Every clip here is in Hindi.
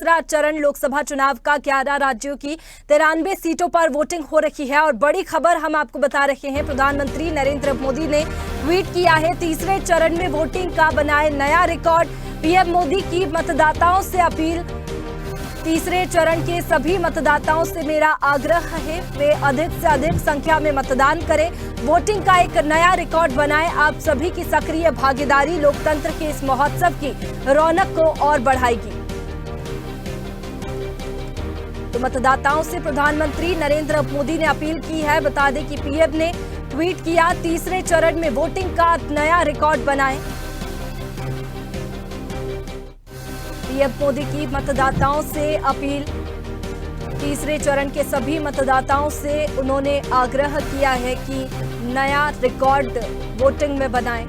तीसरा चरण लोकसभा चुनाव का 11 राज्यों की 93 सीटों पर वोटिंग हो रही है और बड़ी खबर हम आपको बता रहे हैं। प्रधानमंत्री नरेंद्र मोदी ने ट्वीट किया है, तीसरे चरण में वोटिंग का बनाए नया रिकॉर्ड। पीएम मोदी की मतदाताओं से अपील, तीसरे चरण के सभी मतदाताओं से मेरा आग्रह है वे अधिक से अधिक संख्या में मतदान करें, वोटिंग का एक नया रिकॉर्ड बनाएं। आप सभी की सक्रिय भागीदारी लोकतंत्र के इस महोत्सव की रौनक को और बढ़ाएगी। तो मतदाताओं से प्रधानमंत्री नरेंद्र मोदी ने अपील की है। बता दें कि पीएम ने ट्वीट किया, तीसरे चरण में वोटिंग का नया रिकॉर्ड बनाएं। पीएम मोदी की मतदाताओं से अपील, तीसरे चरण के सभी मतदाताओं से उन्होंने आग्रह किया है कि नया रिकॉर्ड वोटिंग में बनाएं।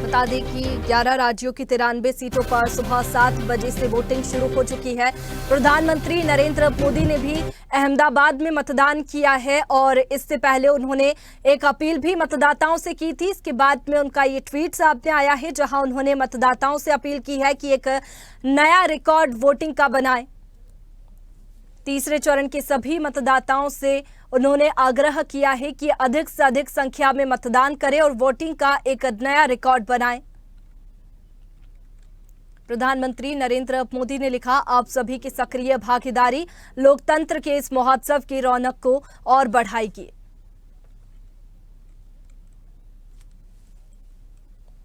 बता दें कि 11 राज्यों की 93 सीटों पर सुबह 7 बजे से वोटिंग शुरू हो चुकी है। प्रधानमंत्री नरेंद्र मोदी ने भी अहमदाबाद में मतदान किया है और इससे पहले उन्होंने एक अपील भी मतदाताओं से की थी। इसके बाद में उनका ये ट्वीट सामने आया है, जहां उन्होंने मतदाताओं से अपील की है कि एक नया रिकॉर्ड वोटिंग का बनाएं। तीसरे चरण के सभी मतदाताओं से उन्होंने आग्रह किया है कि अधिक से अधिक संख्या में मतदान करें और वोटिंग का एक नया रिकॉर्ड बनाएं। प्रधानमंत्री नरेंद्र मोदी ने लिखा, आप सभी की सक्रिय भागीदारी लोकतंत्र के इस महोत्सव की रौनक को और बढ़ाएगी।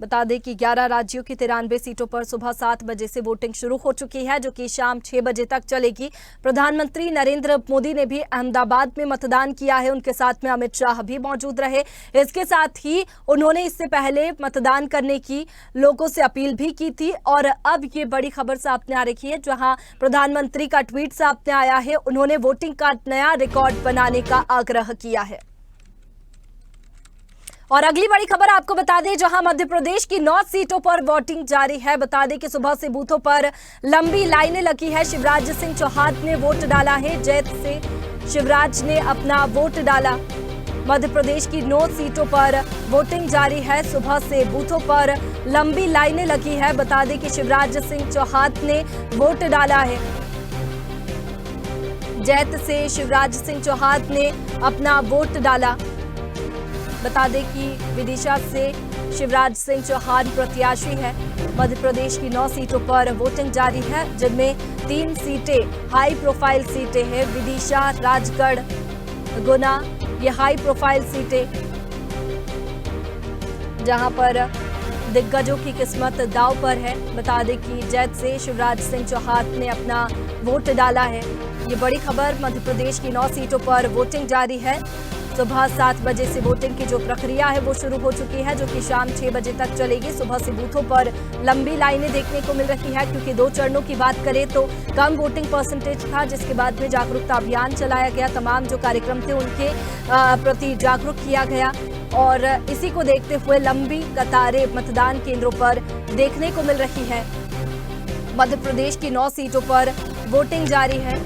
बता दें कि 11 राज्यों की 93 सीटों पर सुबह 7 बजे से वोटिंग शुरू हो चुकी है, जो कि शाम 6 बजे तक चलेगी। प्रधानमंत्री नरेंद्र मोदी ने भी अहमदाबाद में मतदान किया है, उनके साथ में अमित शाह भी मौजूद रहे। इसके साथ ही उन्होंने इससे पहले मतदान करने की लोगों से अपील भी की थी और अब ये बड़ी खबर सामने आ रही है, जहां प्रधानमंत्री का ट्वीट सामने आया है। उन्होंने वोटिंग का नया रिकॉर्ड बनाने का आग्रह किया है। और अगली बड़ी खबर आपको बता दें, जहां मध्य प्रदेश की 9 सीटों पर वोटिंग जारी है। बता दें कि सुबह से बूथों पर लंबी लाइनें लगी है। शिवराज सिंह चौहान ने वोट डाला है, जैत से शिवराज ने अपना वोट डाला। मध्य प्रदेश की 9 सीटों पर वोटिंग जारी है। सुबह से बूथों पर लंबी लाइनें लगी है। बता दें कि शिवराज सिंह चौहान ने वोट डाला है, जैत से शिवराज सिंह चौहान ने अपना वोट डाला। बता दें कि विदिशा से शिवराज सिंह चौहान प्रत्याशी है। मध्य प्रदेश की 9 सीटों पर वोटिंग जारी है, जिनमें 3 सीटें हाई प्रोफाइल सीटें हैं। विदिशा, राजगढ़, गुना, ये हाई प्रोफाइल सीटें, जहां पर दिग्गजों की किस्मत दांव पर है। बता दें कि जैत से शिवराज सिंह चौहान ने अपना वोट डाला है। ये बड़ी खबर, मध्य प्रदेश की 9 सीटों पर वोटिंग जारी है। सुबह 7 बजे से वोटिंग की जो प्रक्रिया है वो शुरू हो चुकी है, जो कि शाम 6 बजे तक चलेगी। सुबह से बूथों पर लंबी लाइनें देखने को मिल रही है, क्योंकि 2 चरणों की बात करें तो कम वोटिंग परसेंटेज था, जिसके बाद में जागरूकता अभियान चलाया गया। तमाम जो कार्यक्रम थे उनके प्रति जागरूक किया गया और इसी को देखते हुए लंबी कतारें मतदान केंद्रों पर देखने को मिल रही है। मध्य प्रदेश की 9 सीटों पर वोटिंग जारी है।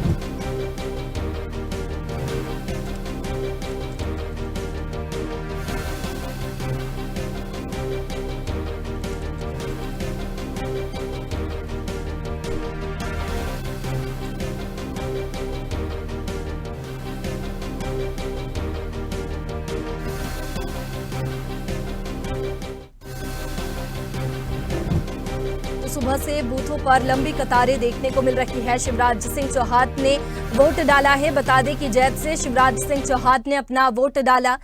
सुबह से बूथों पर लंबी कतारें देखने को मिल रही है। शिवराज सिंह चौहान ने वोट डाला है। बता दें कि जैत से शिवराज सिंह चौहान ने अपना वोट डाला।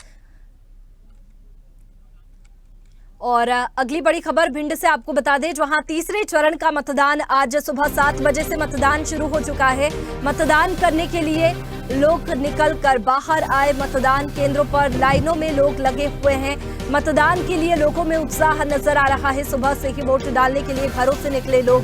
और अगली बड़ी खबर भिंड से आपको बता दें, जहां तीसरे चरण का मतदान आज सुबह 7 बजे से मतदान शुरू हो चुका है। मतदान करने के लिए लोग निकल कर बाहर आए। मतदान केंद्रों पर लाइनों में लोग लगे हुए हैं। मतदान के लिए लोगों में उत्साह नजर आ रहा है। सुबह से ही वोट डालने के लिए घरों से निकले लोग।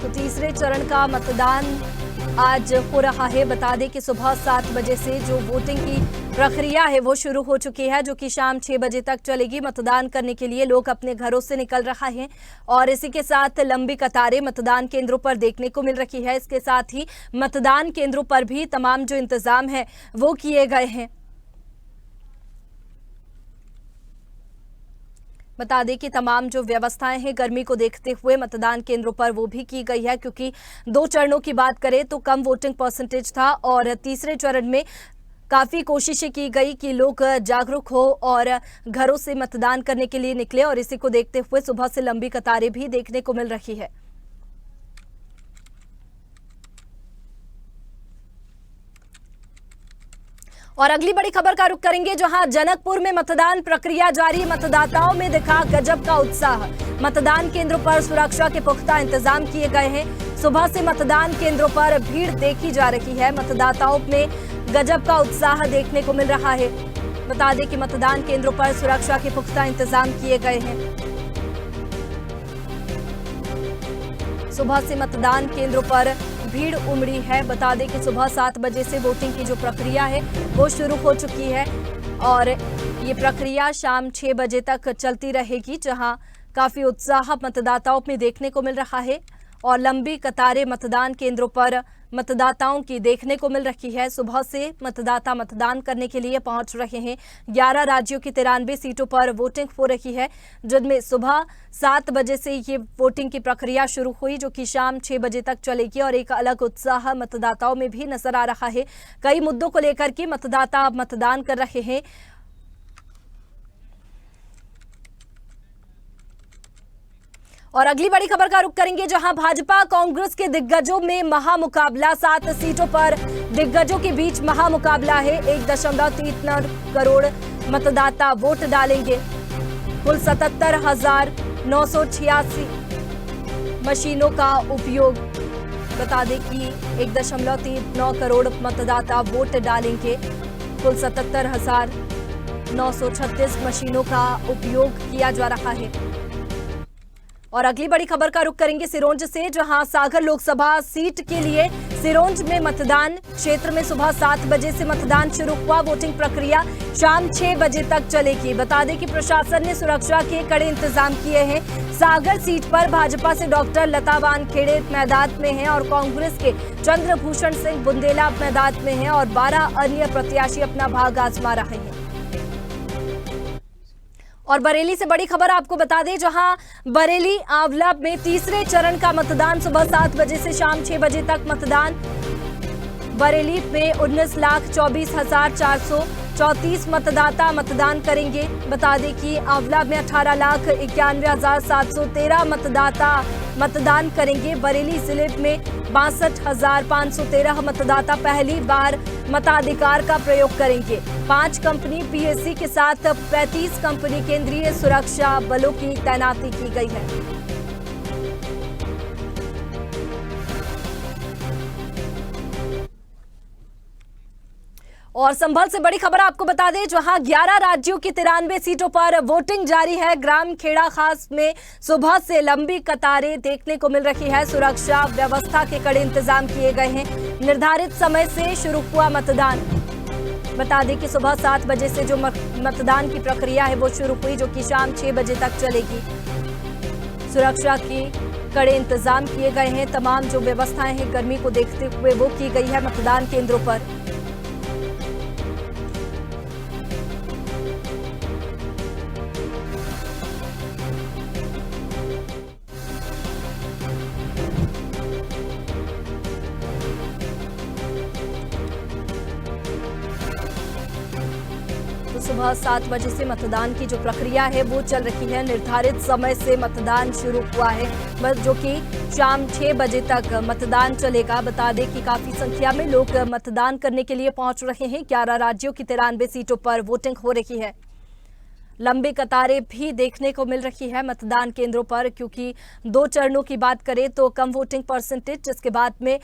तो तीसरे चरण का मतदान आज हो रहा है। बता दें कि सुबह 7 बजे से जो वोटिंग की प्रक्रिया है वो शुरू हो चुकी है, जो कि शाम 6 बजे तक चलेगी। मतदान करने के लिए लोग अपने घरों से निकल रहा है और इसी के साथ लंबी कतारें मतदान केंद्रों पर देखने को मिल रही है। इसके साथ ही मतदान केंद्रों पर भी तमाम जो इंतजाम है वो किए गए हैं। बता दें कि तमाम जो व्यवस्थाएं हैं गर्मी को देखते हुए मतदान केंद्रों पर वो भी की गई है, क्योंकि 2 चरणों की बात करें तो कम वोटिंग परसेंटेज था और तीसरे चरण में काफी कोशिशें की गई कि लोग जागरूक हो और घरों से मतदान करने के लिए निकले और इसी को देखते हुए सुबह से लंबी कतारें भी देखने को मिल रही है। और अगली बड़ी खबर का रुख करेंगे, जहां जनकपुर में मतदान प्रक्रिया जारी। मतदाताओं में दिखा गजब का उत्साह। मतदान केंद्रों पर सुरक्षा के पुख्ता इंतजाम किए गए हैं। सुबह से मतदान केंद्रों पर भीड़ देखी जा रही है। मतदाताओं में गजब का उत्साह देखने को मिल रहा है। बता दें कि मतदान केंद्रों पर सुरक्षा के पुख्ता इंतजाम किए गए हैं। सुबह से मतदान केंद्रों पर भीड़ उमड़ी है। बता दें कि सुबह 7 बजे से वोटिंग की जो प्रक्रिया है वो शुरू हो चुकी है और ये प्रक्रिया शाम 6 बजे तक चलती रहेगी, जहां काफी उत्साह मतदाताओं में देखने को मिल रहा है और लंबी कतारें मतदान केंद्रों पर मतदाताओं की देखने को मिल रही है। सुबह से मतदाता मतदान करने के लिए पहुंच रहे हैं। 11 राज्यों की 93 सीटों पर वोटिंग हो रही है, जिनमें सुबह 7 बजे से ये वोटिंग की प्रक्रिया शुरू हुई, जो कि शाम 6 बजे तक चलेगी और एक अलग उत्साह मतदाताओं में भी नजर आ रहा है। कई मुद्दों को लेकर के मतदाता मतदान कर रहे हैं। और अगली बड़ी खबर का रुख करेंगे, जहां भाजपा कांग्रेस के दिग्गजों में महामुकाबला। 7 सीटों पर दिग्गजों के बीच महामुकाबला है। 1.39 करोड़ मतदाता वोट डालेंगे। कुल 77,986 मशीनों का उपयोग। बता दें कि 1.39 करोड़ मतदाता वोट डालेंगे। कुल 77,936 मशीनों का उपयोग किया जा रहा है। और अगली बड़ी खबर का रुख करेंगे सिरोंज से, जहां सागर लोकसभा सीट के लिए सिरोंज में मतदान क्षेत्र में सुबह 7 बजे से मतदान शुरू हुआ। वोटिंग प्रक्रिया शाम 6 बजे तक चलेगी। बता दें कि प्रशासन ने सुरक्षा के कड़े इंतजाम किए हैं। सागर सीट पर भाजपा से डॉक्टर लता वानखेड़े मैदान में हैं और कांग्रेस के चंद्रभूषण सिंह बुंदेला मैदान में हैं और 12 अन्य प्रत्याशी अपना भाग आजमा रहे हैं। और बरेली से बड़ी खबर आपको बता दें, जहां बरेली आंवला में तीसरे चरण का मतदान सुबह 7 बजे से शाम 6 बजे तक मतदान। बरेली में 19,24,434 मतदाता मतदान करेंगे। बता दें कि आंवला में 18,91,713 मतदाता मतदान करेंगे। बरेली जिले में 62,513 मतदाता पहली बार मताधिकार का प्रयोग करेंगे। 5 कंपनी पीएससी के साथ 35 कंपनी केंद्रीय सुरक्षा बलों की तैनाती की गई है। और संभल से बड़ी खबर आपको बता दें, जहां 11 राज्यों की 93 सीटों पर वोटिंग जारी है। ग्राम खेड़ा खास में सुबह से लंबी कतारें देखने को मिल रही है। सुरक्षा व्यवस्था के कड़े इंतजाम किए गए हैं। निर्धारित समय से शुरू हुआ मतदान। बता दें कि सुबह 7 बजे से जो मतदान की प्रक्रिया है वो शुरू हुई, जो कि शाम 6 बजे तक चलेगी। सुरक्षा के कड़े इंतजाम किए गए हैं। तमाम जो व्यवस्थाएं हैं गर्मी को देखते हुए वो की गई है मतदान केंद्रों पर। सुबह 7 बजे से मतदान की जो प्रक्रिया है वो चल रही है। निर्धारित समय से मतदान शुरू हुआ है, जो कि शाम 6 बजे तक मतदान चलेगा। बता दें कि काफी संख्या में लोग मतदान करने के लिए पहुंच रहे हैं। 11 राज्यों की 93 सीटों पर वोटिंग हो रही है। लंबी कतारें भी देखने को मिल रही है मतदान केंद्रों पर, क्योंकि 2 चरणों की बात करें तो कम वोटिंग परसेंटेज, जिसके बाद में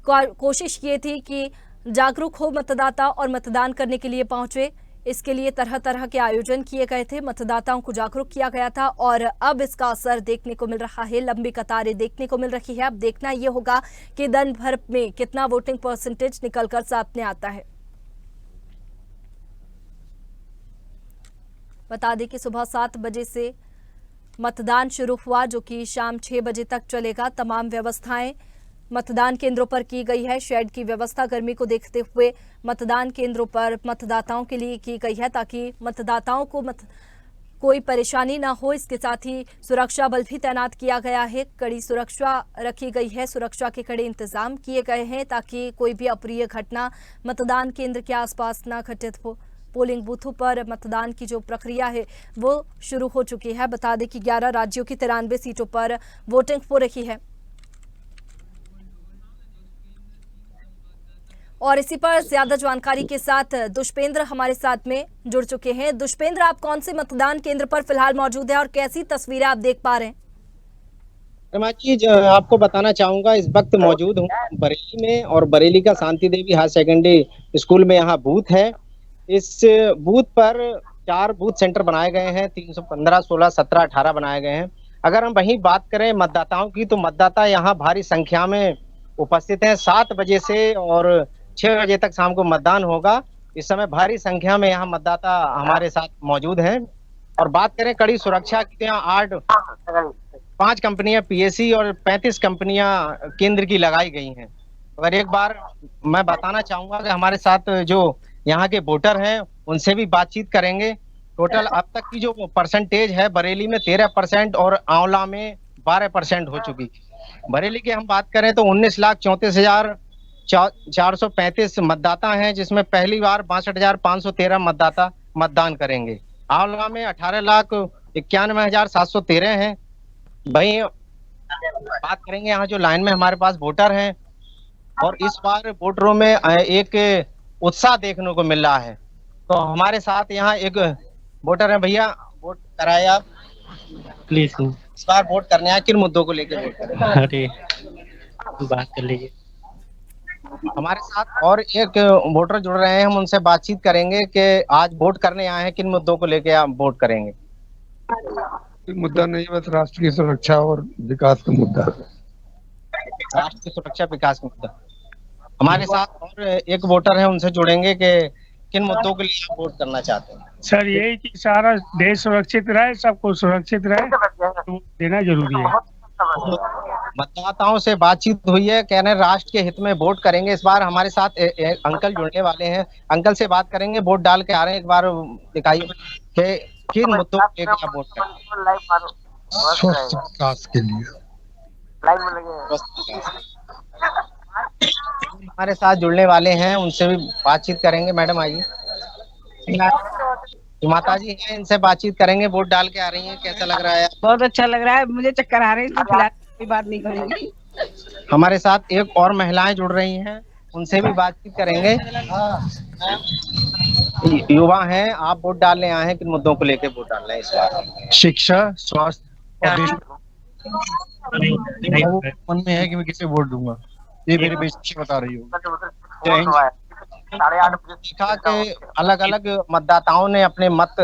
कोशिश ये थी कि जागरूक हो मतदाता और मतदान करने के लिए पहुंचे। इसके लिए तरह तरह के आयोजन किए गए थे, मतदाताओं को जागरूक किया गया था और अब इसका असर देखने को मिल रहा है। लंबी कतारें देखने को मिल रही है। अब देखना यह होगा कि दिन भर में कितना वोटिंग परसेंटेज निकलकर सामने आता है। बता दें कि सुबह 7 बजे से मतदान शुरू हुआ, जो कि शाम 6 बजे तक चलेगा। तमाम व्यवस्थाएं मतदान केंद्रों पर की गई है। शेड की व्यवस्था गर्मी को देखते हुए मतदान केंद्रों पर मतदाताओं के लिए की गई है, ताकि मतदाताओं को कोई परेशानी ना हो। इसके साथ ही सुरक्षा बल भी तैनात किया गया है, कड़ी सुरक्षा रखी गई है, सुरक्षा के कड़े इंतजाम किए गए हैं ताकि कोई भी अप्रिय घटना मतदान केंद्र के आसपास ना घटित हो। पोलिंग बूथों पर मतदान की जो प्रक्रिया है वो शुरू हो चुकी है। बता दें कि 11 राज्यों की 93 सीटों पर वोटिंग हो रही है। और इसी पर ज्यादा जानकारी के साथ दुष्पेंद्र हमारे साथ में जुड़ चुके हैं। दुष्पेंद्र, आप कौन से मतदान केंद्र पर फिलहाल मौजूद हैं और कैसी तस्वीरें आप देख पा रहे हैं? रमा जी, आपको बताना चाहूंगा, इस वक्त मौजूद हूँ बरेली में और बरेली का Shanti Devi higher secondary school में यहाँ बूथ है। इस बूथ पर 4 बूथ सेंटर बनाए गए हैं, 315, 16, 17, 18 बनाए गए हैं। अगर हम वहीं बात करें मतदाताओं की, तो मतदाता यहाँ भारी संख्या में उपस्थित हैं। 7 बजे से और 6 बजे तक शाम को मतदान होगा। इस समय भारी संख्या में यहाँ मतदाता हमारे साथ मौजूद हैं। और बात करें कड़ी सुरक्षा की, यहाँ 5 कंपनियां पीएसी और 35 कंपनियां केंद्र की लगाई गई हैं। अगर एक बार मैं बताना चाहूंगा कि हमारे साथ जो यहाँ के वोटर हैं उनसे भी बातचीत करेंगे। टोटल अब तक की जो परसेंटेज है, बरेली में 13% और आंवला में 12% हो चुकी। बरेली की हम बात करें तो 19,34,435 मतदाता हैं, जिसमें पहली बार 62,513 मतदाता मतदान करेंगे। आंवला में 18,91,713 हैं। वहीं बात करेंगे यहाँ जो लाइन में हमारे पास वोटर हैं, और इस बार वोटरों में एक उत्साह देखने को मिल रहा है। तो हमारे साथ यहाँ एक वोटर है। भैया, वोट कराए आप प्लीज। इस बार वोट करने आए, किन मुद्दों को लेकर वोट करें? अरे बात कर लीजिए। हमारे साथ और एक वोटर जुड़ रहे हैं, हम उनसे बातचीत करेंगे कि आज वोट करने आए हैं, किन मुद्दों को लेकर आप वोट करेंगे? मुद्दा नहीं, बस राष्ट्र की सुरक्षा और विकास का मुद्दा। राष्ट्र की सुरक्षा, विकास का मुद्दा। हमारे साथ और एक वोटर है, उनसे जुड़ेंगे कि किन मुद्दों के लिए आप वोट करना चाहते हैं? सर, यही कि सारा देश सुरक्षित रहे, सबको सुरक्षित रहे, तो देना जरूरी है। मतदाताओं से बातचीत हुई है, कह रहे हैं राष्ट्र के हित में वोट करेंगे। इस बार हमारे साथ अंकल जुड़ने वाले हैं, अंकल से बात करेंगे। वोट डाल के आ रहे हैं, एक बार दिखाइए कि किन मुद्दों को लेकर आप वोट करेंगे? स्वस्थ विकास के लिए। हमारे साथ जुड़ने वाले हैं, उनसे भी बातचीत करेंगे। मैडम आइए। माता जी हैं, इनसे बातचीत करेंगे। वोट डाल के आ रही हैं, कैसा लग रहा है? बहुत अच्छा लग रहा है, मुझे चक्कर आ रहे हैं, फिलहाल कोई बात नहीं करेंगे। हमारे साथ एक और महिलाएं जुड़ रही हैं, उनसे भी बातचीत करेंगे। युवा हैं, आप वोट डालने आए हैं, किन मुद्दों को लेकर वोट डाल रहे हैं इस बार? शिक्षा, स्वास्थ्य, मन में है कि मैं किसे वोट दूंगा, ये मेरी बेसिक बता रही हूँ। देखा कि अलग अलग मतदाताओं ने अपने मत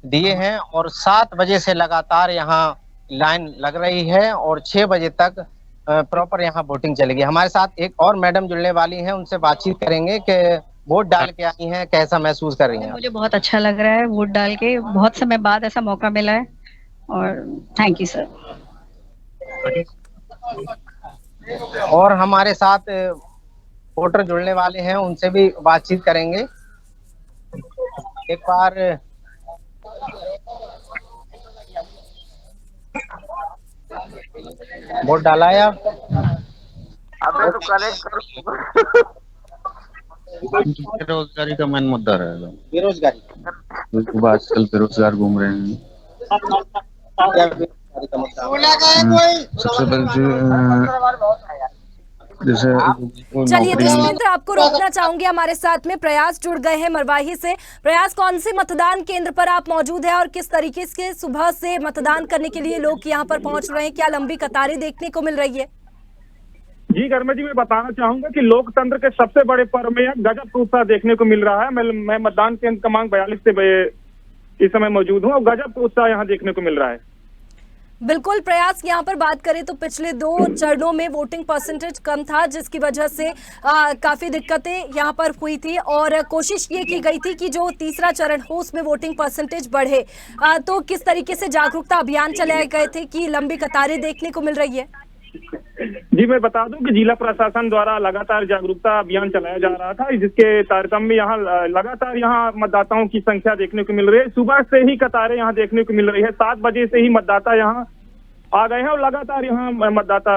दिए हैं और 7 बजे से लगातार यहाँ लाइन लग रही है और 6 बजे तक प्रॉपर यहाँ वोटिंग चलेगी। हमारे साथ एक और मैडम जुड़ने वाली हैं, उनसे बातचीत करेंगे कि वोट डाल के आई हैं, कैसा महसूस कर रही हैं? मुझे बहुत अच्छा लग रहा है, वोट डाल के बहुत समय बाद ऐसा मौका मिला है, और थैंक यू सर। और हमारे साथ वोटर जुड़ने वाले हैं, उनसे भी बातचीत करेंगे। एक बार वोट डाला है आप? अबे तो करेक्ट बेरोजगारी का मेन मुद्दा रहेगा। बेरोजगारी, लोग आजकल बेरोजगार घूम रहे हैं। सबसे पहले जैसे चलिए दुष्पेंद्र, आपको रोकना चाहूंगी। हमारे साथ में प्रयास जुड़ गए हैं मरवाही से। प्रयास, कौन से मतदान केंद्र पर आप मौजूद हैं और किस तरीके से सुबह से मतदान करने के लिए लोग यहाँ पर पहुंच रहे हैं? क्या लंबी कतारें देखने को मिल रही है? जी गर्मा जी, मैं बताना चाहूंगा कि लोकतंत्र के सबसे बड़े पर्व में गजब उत्साह देखने को मिल रहा है। मैं मतदान केंद्र क्रमांक 42 से इस समय मौजूद हूँ और गजब उत्साह यहाँ देखने को मिल रहा है। बिल्कुल प्रयास, यहाँ पर बात करें तो पिछले 2 चरणों में वोटिंग परसेंटेज कम था, जिसकी वजह से काफी दिक्कतें यहाँ पर हुई थी और कोशिश ये की गई थी कि जो तीसरा चरण हो उसमें वोटिंग परसेंटेज बढ़े। तो किस तरीके से जागरूकता अभियान चलाए गए थे कि लंबी कतारें देखने को मिल रही है? जी मैं बता दूं कि जिला प्रशासन द्वारा लगातार जागरूकता अभियान चलाया जा रहा था, जिसके तारतम्य में यहाँ लगातार यहाँ मतदाताओं की संख्या देखने को मिल रही है। सुबह से ही कतारें यहाँ देखने को मिल रही है, 7 बजे से ही मतदाता यहाँ आ गए हैं और लगातार यहाँ मतदाता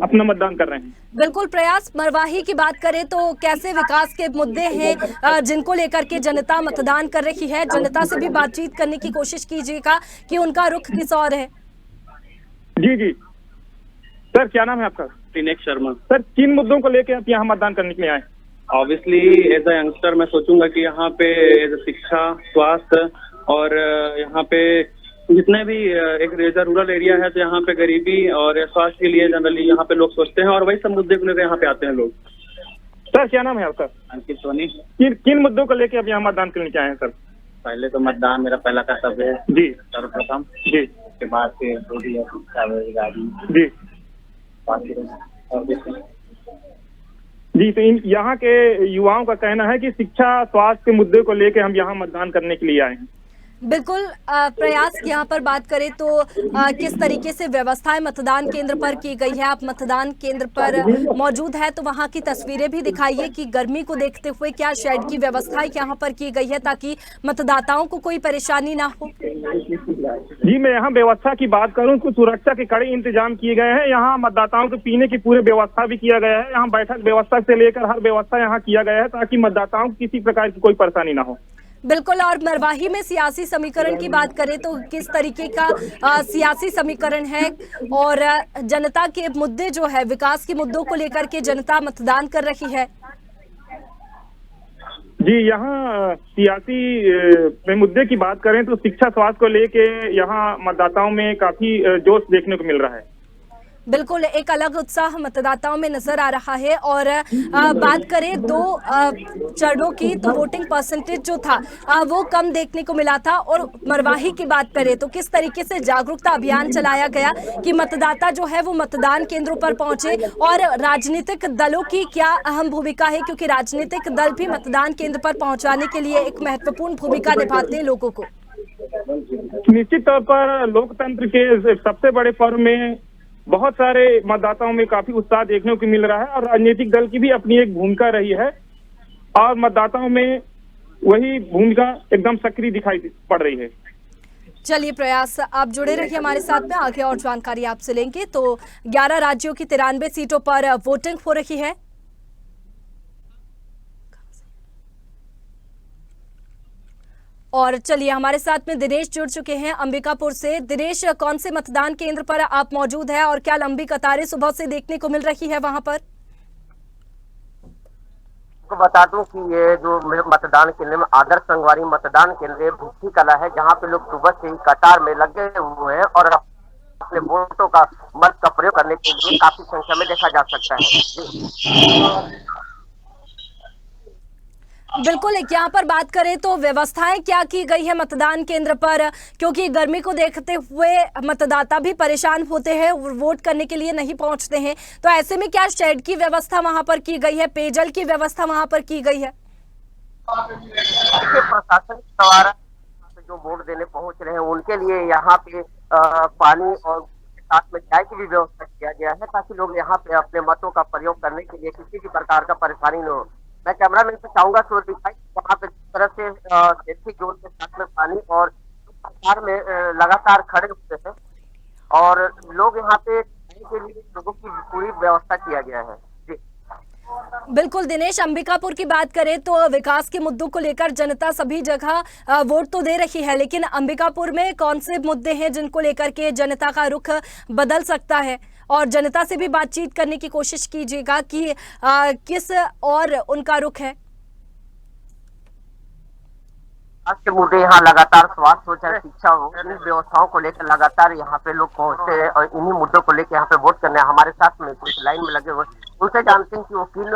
अपना मतदान कर रहे हैं। बिल्कुल प्रयास, मरवाही की बात करें तो कैसे विकास के मुद्दे हैं जिनको लेकर के जनता मतदान कर रही है? जनता से भी बातचीत करने की कोशिश कीजिएगा कि उनका रुख किस ओर है। जी जी सर, क्या नाम है आपका? दिनेश शर्मा। सर, किन मुद्दों को लेकर आप यहाँ मतदान करने के लिए आए? ऑब्वियसली एज अ यंगस्टर मैं सोचूंगा कि यहाँ पे शिक्षा, स्वास्थ्य और यहाँ पे जितने भी एक रूरल एरिया है तो यहाँ पे गरीबी और स्वास्थ्य के लिए जनरली यहाँ पे लोग सोचते हैं और वही सब मुद्दे को लेकर यहाँ पे आते हैं लोग। सर, क्या नाम है आपका? अंकित सोनी। किन मुद्दों को लेकर आप यहाँ मतदान करने के आए हैं सर? पहले तो मतदान मेरा पहला कर्तव्य है जी, सर्वप्रथम। जी, उसके बाद फिर शिक्षा, बेरोजगारी जी जी। तो यहाँ के युवाओं का कहना है कि शिक्षा, स्वास्थ्य के मुद्दे को लेकर हम यहाँ मतदान करने के लिए आए हैं। बिल्कुल प्रयास, यहाँ पर बात करें तो किस तरीके से व्यवस्थाएं मतदान केंद्र पर की गई है? आप मतदान केंद्र पर मौजूद है तो वहाँ की तस्वीरें भी दिखाइए कि गर्मी को देखते हुए क्या शेड की व्यवस्थाएं यहाँ पर की गई है ताकि मतदाताओं को कोई परेशानी ना हो। जी मैं यहाँ व्यवस्था की बात करूँ तो सुरक्षा के कड़े इंतजाम किए गए हैं। यहाँ मतदाताओं को पीने की पूरी व्यवस्था भी किया गया है। यहाँ बैठक व्यवस्था से लेकर हर व्यवस्था यहाँ किया गया है ताकि मतदाताओं को किसी प्रकार की कोई परेशानी ना हो। बिल्कुल, और मरवाही में सियासी समीकरण की बात करें तो किस तरीके का सियासी समीकरण है और जनता के मुद्दे जो है, विकास के मुद्दों को लेकर के जनता मतदान कर रही है? जी यहाँ सियासी मुद्दे की बात करें तो शिक्षा, स्वास्थ्य को लेके यहाँ मतदाताओं में काफी जोश देखने को मिल रहा है। बिल्कुल, एक अलग उत्साह मतदाताओं में नजर आ रहा है। और बात करें 2 चरणों की तो वोटिंग परसेंटेज जो था वो कम देखने को मिला था। और मरवाही की बात करें तो किस तरीके से जागरूकता अभियान चलाया गया कि मतदाता जो है वो मतदान केंद्रों पर पहुंचे? और राजनीतिक दलों की क्या अहम भूमिका है, क्योंकि राजनीतिक दल भी मतदान केंद्र पर पहुंचाने के लिए एक महत्वपूर्ण भूमिका निभाते हैं लोगों को। निश्चित तौर पर लोकतंत्र के सबसे बड़े पर्व में बहुत सारे मतदाताओं में काफी उत्साह देखने को मिल रहा है और राजनीतिक दल की भी अपनी एक भूमिका रही है और मतदाताओं में वही भूमिका एकदम सक्रिय दिखाई पड़ रही है। चलिए प्रयास, आप जुड़े रहिए हमारे साथ में, आगे और जानकारी आपसे लेंगे। तो 11 राज्यों की 93 सीटों पर वोटिंग हो रही है। और चलिए हमारे साथ में दिनेश जुड़ चुके हैं अंबिकापुर से। दिनेश, कौन से मतदान केंद्र पर आप मौजूद हैं और क्या लंबी कतारें सुबह से देखने को मिल रही है वहां पर? तो बता दूं कि ये जो मतदान केंद्र में आदर्श संगवारी मतदान केंद्र भूखी कला है, जहां पे लोग सुबह से ही कतार में लगे हुए हैं और अपने वोटों का मत का प्रयोग करने के लिए काफी संख्या में देखा जा सकता है। बिल्कुल, यहाँ पर बात करें तो व्यवस्थाएं क्या की गई है मतदान केंद्र पर, क्योंकि गर्मी को देखते हुए मतदाता भी परेशान होते हैं, वोट करने के लिए नहीं पहुंचते हैं। तो ऐसे में क्या शेड की व्यवस्था वहां पर की गई है, पेयजल की व्यवस्था वहां पर की गई है? प्रशासन द्वारा जो वोट देने पहुंच रहे हैं उनके लिए यहाँ पे पानी और साथ में चाय की भी व्यवस्था किया गया है ताकि लोग यहाँ पे अपने मतों का प्रयोग करने के लिए किसी भी प्रकार का परेशानी न हो। मैं कैमरामैन से चाहूंगा सो दिखाई वहाँ पे जिस तरह से सेफ्टी जोन के साथ में पानी और कतार में लगातार खड़े होते हैं और लोग यहाँ पे के लिए लोगों की पूरी व्यवस्था किया गया है। जी बिल्कुल दिनेश, अंबिकापुर की बात करें तो विकास के मुद्दों को लेकर जनता सभी जगह वोट तो दे रही है, लेकिन अंबिकापुर में कौन से मुद्दे हैं जिनको लेकर के जनता का रुख बदल सकता है? और जनता से भी बातचीत करने की कोशिश कीजिएगा कि किस और उनका रुख है। आज के मुद्दे यहाँ लगातार स्वास्थ्य हो चाहे शिक्षा हो, इन व्यवस्थाओं को लेकर लगातार यहाँ पे लोग पहुँचते हैं और इन्हीं मुद्दों को लेकर यहाँ पे वोट करने हमारे साथ में कुछ लाइन में लगे हुए उनसे जानते हैं कि वो किन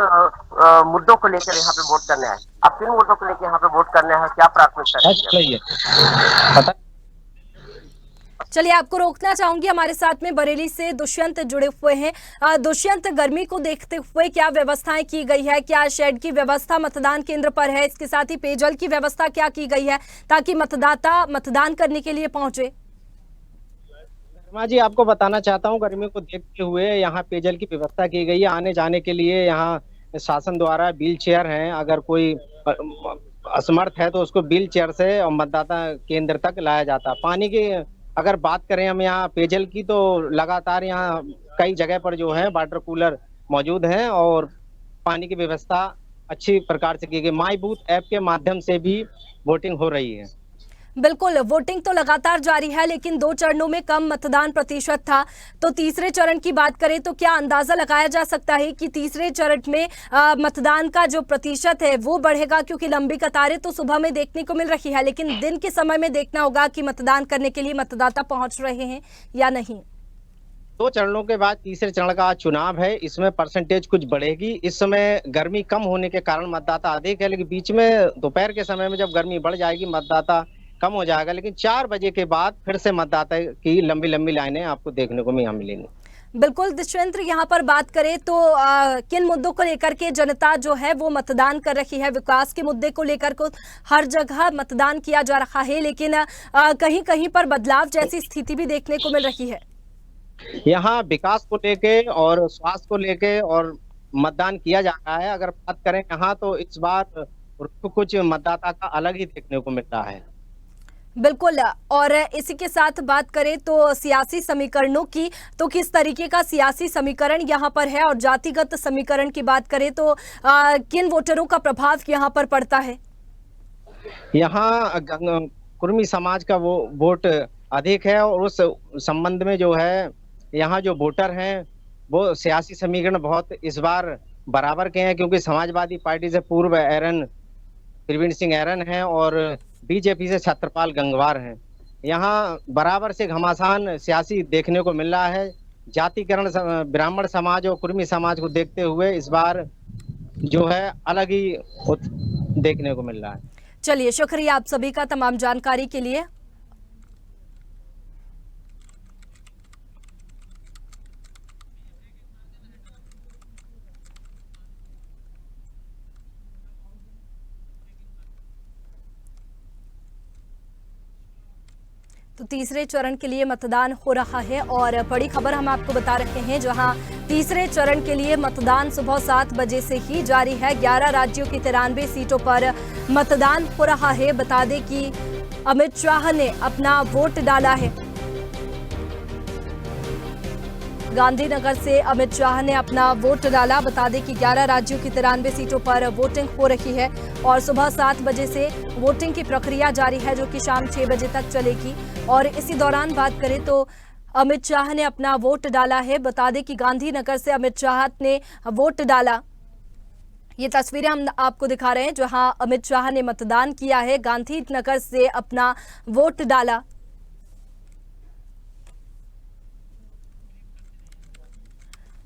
मुद्दों को लेकर यहाँ पे वोट करने आए। अब किन मुद्दों को लेकर यहाँ पे वोट करने हैं, क्या प्राथमिकता है? चलिए, आपको रोकना चाहूंगी, हमारे साथ में बरेली से दुष्यंत जुड़े हुए हैं। दुष्यंत, गर्मी को देखते हुए क्या व्यवस्थाएं की गई है? क्या शेड की व्यवस्था मतदान केंद्र पर है? इसके साथ ही पेयजल की व्यवस्था क्या की गई है ताकि मतदाता मतदान करने के लिए पहुंचे? शर्मा जी, आपको बताना चाहता हूँ, गर्मी को देखते हुए यहाँ पेयजल की व्यवस्था की गई है। आने जाने के लिए यहाँ शासन द्वारा व्हील चेयर है, अगर कोई असमर्थ है तो उसको व्हील चेयर से और मतदाता केंद्र तक लाया जाता है। पानी की अगर बात करें हम यहाँ पेयजल की, तो लगातार यहाँ कई जगह पर जो है वाटर कूलर मौजूद हैं और पानी की व्यवस्था अच्छी प्रकार से की गई। माई बूथ ऐप के माध्यम से भी वोटिंग हो रही है। बिल्कुल, वोटिंग तो लगातार जारी है, लेकिन 2 चरणों में कम मतदान प्रतिशत था। तो तीसरे चरण की बात करें तो क्या अंदाजा लगाया जा सकता है कि तीसरे चरण में मतदान का जो प्रतिशत है वो बढ़ेगा? क्योंकि लंबी कतारें तो सुबह में देखने को मिल रही है, लेकिन दिन के समय में देखना होगा कि मतदान करने के लिए मतदाता पहुंच रहे हैं या नहीं। 2 चरणों के बाद तीसरे चरण का चुनाव है, इसमें परसेंटेज कुछ बढ़ेगी। इस समय गर्मी कम होने के कारण मतदाता अधिक है, लेकिन बीच में दोपहर के समय में जब गर्मी बढ़ जाएगी मतदाता कम हो जाएगा। लेकिन 4 बजे के बाद फिर से मतदाता की लंबी लंबी लाइनें आपको देखने को यहाँ मिलेंगी। बिल्कुल दुष्यंत, यहाँ पर बात करें तो किन मुद्दों को लेकर के जनता जो है वो मतदान कर रही है? विकास के मुद्दे को लेकर को हर जगह मतदान किया जा रहा है, लेकिन कहीं कहीं पर बदलाव जैसी स्थिति भी देखने को मिल रही है। यहाँ विकास को लेके और स्वास्थ्य को लेके और मतदान किया जा रहा है। अगर बात करें यहाँ तो इस बार कुछ मतदाता का अलग ही देखने को मिल रहा है। बिल्कुल, और इसी के साथ बात करें तो सियासी समीकरणों की, तो किस तरीके का सियासी समीकरण यहाँ पर है? और जातिगत समीकरण की बात करें तो किन वोटरों का प्रभाव यहाँ पर पड़ता है? यहाँ कुर्मी समाज का वो वोट अधिक है और उस संबंध में जो है यहाँ जो वोटर हैं वो सियासी समीकरण बहुत इस बार बराबर के हैं, क्योंकि समाजवादी पार्टी से पूर्व प्रवीण सिंह ऐरन हैं और बीजेपी से छत्रपाल गंगवार हैं। यहाँ बराबर से घमासान सियासी देखने को मिल रहा है। जातिकरण ब्राह्मण समाज और कुर्मी समाज को देखते हुए इस बार जो है अलग ही देखने को मिल रहा है। चलिए, शुक्रिया आप सभी का तमाम जानकारी के लिए। तो तीसरे चरण के लिए मतदान हो रहा है और बड़ी खबर हम आपको बता रहे हैं, जहां तीसरे चरण के लिए मतदान सुबह 7 बजे से ही जारी है। 11 राज्यों की 93 सीटों पर मतदान हो रहा है। बता दें कि अमित शाह ने अपना वोट डाला है। गांधीनगर से अमित शाह ने अपना वोट डाला। बता दें कि 11 राज्यों की 93 सीटों पर वोटिंग हो रही है और सुबह 7 बजे से वोटिंग की प्रक्रिया जारी है, जो कि शाम 6 बजे तक चलेगी। और इसी दौरान बात करें तो अमित शाह ने अपना वोट डाला है। बता दें कि गांधीनगर से अमित शाह ने वोट डाला। ये तस्वीरें हम आपको दिखा रहे हैं जहां अमित शाह ने मतदान किया है, गांधीनगर से अपना वोट डाला।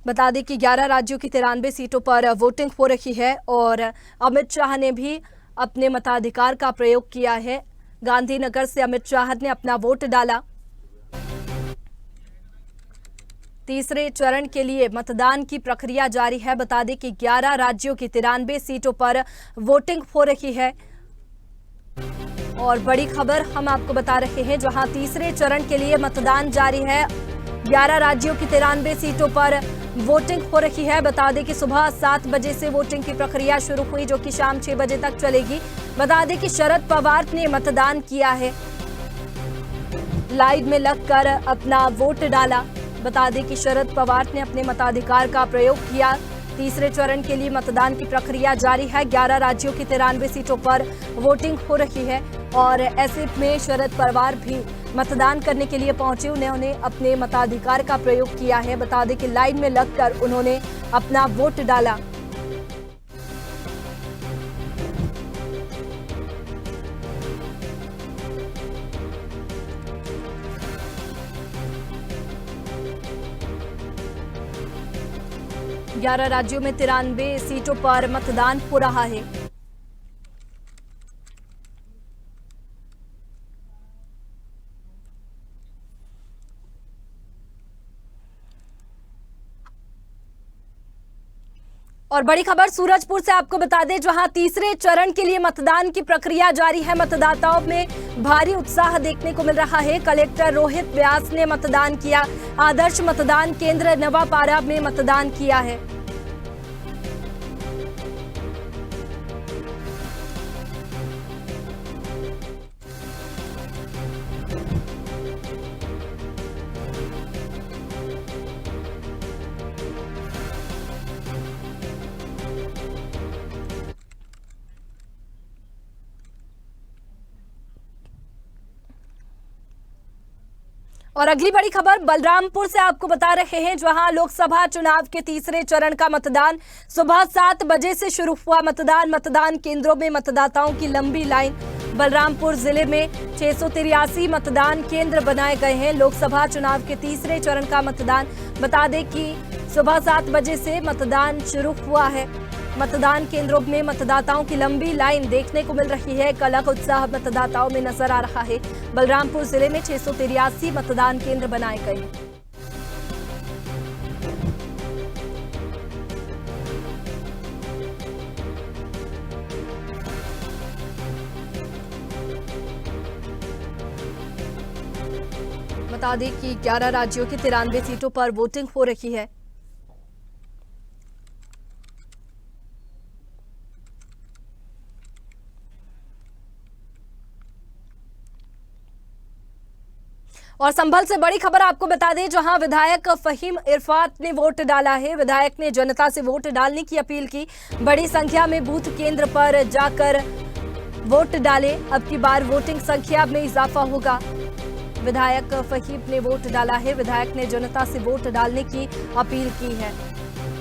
बता दें कि 11 राज्यों की 93 सीटों पर वोटिंग हो रही है और अमित शाह ने भी अपने मताधिकार का प्रयोग किया है। गांधीनगर से अमित शाह ने अपना वोट डाला। तीसरे चरण के लिए मतदान की प्रक्रिया जारी है। बता दें कि 11 राज्यों की 93 सीटों पर वोटिंग हो रही है और बड़ी खबर हम आपको बता रहे हैं, जहां तीसरे चरण के लिए मतदान जारी है। 11 राज्यों की 93 सीटों पर वोटिंग हो रही है। बता दें कि सुबह 7 बजे से वोटिंग की प्रक्रिया शुरू हुई, जो कि शाम 6 बजे तक चलेगी। बता दें कि शरद पवार ने मतदान किया है, लाइन में लगकर अपना वोट डाला। बता दें कि शरद पवार ने अपने मताधिकार का प्रयोग किया। तीसरे चरण के लिए मतदान की प्रक्रिया जारी है। 11 राज्यों की 93 सीटों पर वोटिंग हो रही है और ऐसे में शरद पवार भी मतदान करने के लिए पहुंचे। उन्होंने अपने मताधिकार का प्रयोग किया है। बता दें कि लाइन में लगकर उन्होंने अपना वोट डाला। ग्यारह राज्यों में 93 सीटों पर मतदान हो रहा है। और बड़ी खबर सूरजपुर से आपको बता दें, जहां तीसरे चरण के लिए मतदान की प्रक्रिया जारी है। मतदाताओं में भारी उत्साह देखने को मिल रहा है। कलेक्टर रोहित व्यास ने मतदान किया। आदर्श मतदान केंद्र नवापारा में मतदान किया है। और अगली बड़ी खबर बलरामपुर से आपको बता रहे हैं, जहां लोकसभा चुनाव के तीसरे चरण का मतदान सुबह 7 बजे से शुरू हुआ। मतदान केंद्रों में मतदाताओं की लंबी लाइन। बलरामपुर जिले में 683 मतदान केंद्र बनाए गए हैं। लोकसभा चुनाव के तीसरे चरण का मतदान, बता दें कि सुबह 7 बजे से मतदान शुरू हुआ है। मतदान केंद्रों में मतदाताओं की लंबी लाइन देखने को मिल रही है। एक अलग उत्साह मतदाताओं में नजर आ रहा है। बलरामपुर जिले में 683 मतदान केंद्र बनाए गए हैं। बता दें कि 11 राज्यों की 93 सीटों पर वोटिंग हो रही है। और संभल से बड़ी खबर आपको बता दें, जहां विधायक फहीम इरफात ने वोट डाला है। विधायक ने जनता से वोट डालने की अपील की। बड़ी संख्या में बूथ केंद्र पर जाकर वोट डाले। अब की बार वोटिंग संख्या में इजाफा होगा। विधायक फहीम ने वोट डाला है। विधायक ने जनता से वोट डालने की अपील की है।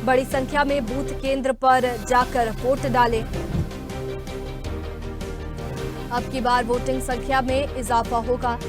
बड़ी संख्या में बूथ केंद्र पर जाकर वोट डाले। अब की बार वोटिंग संख्या में इजाफा होगा।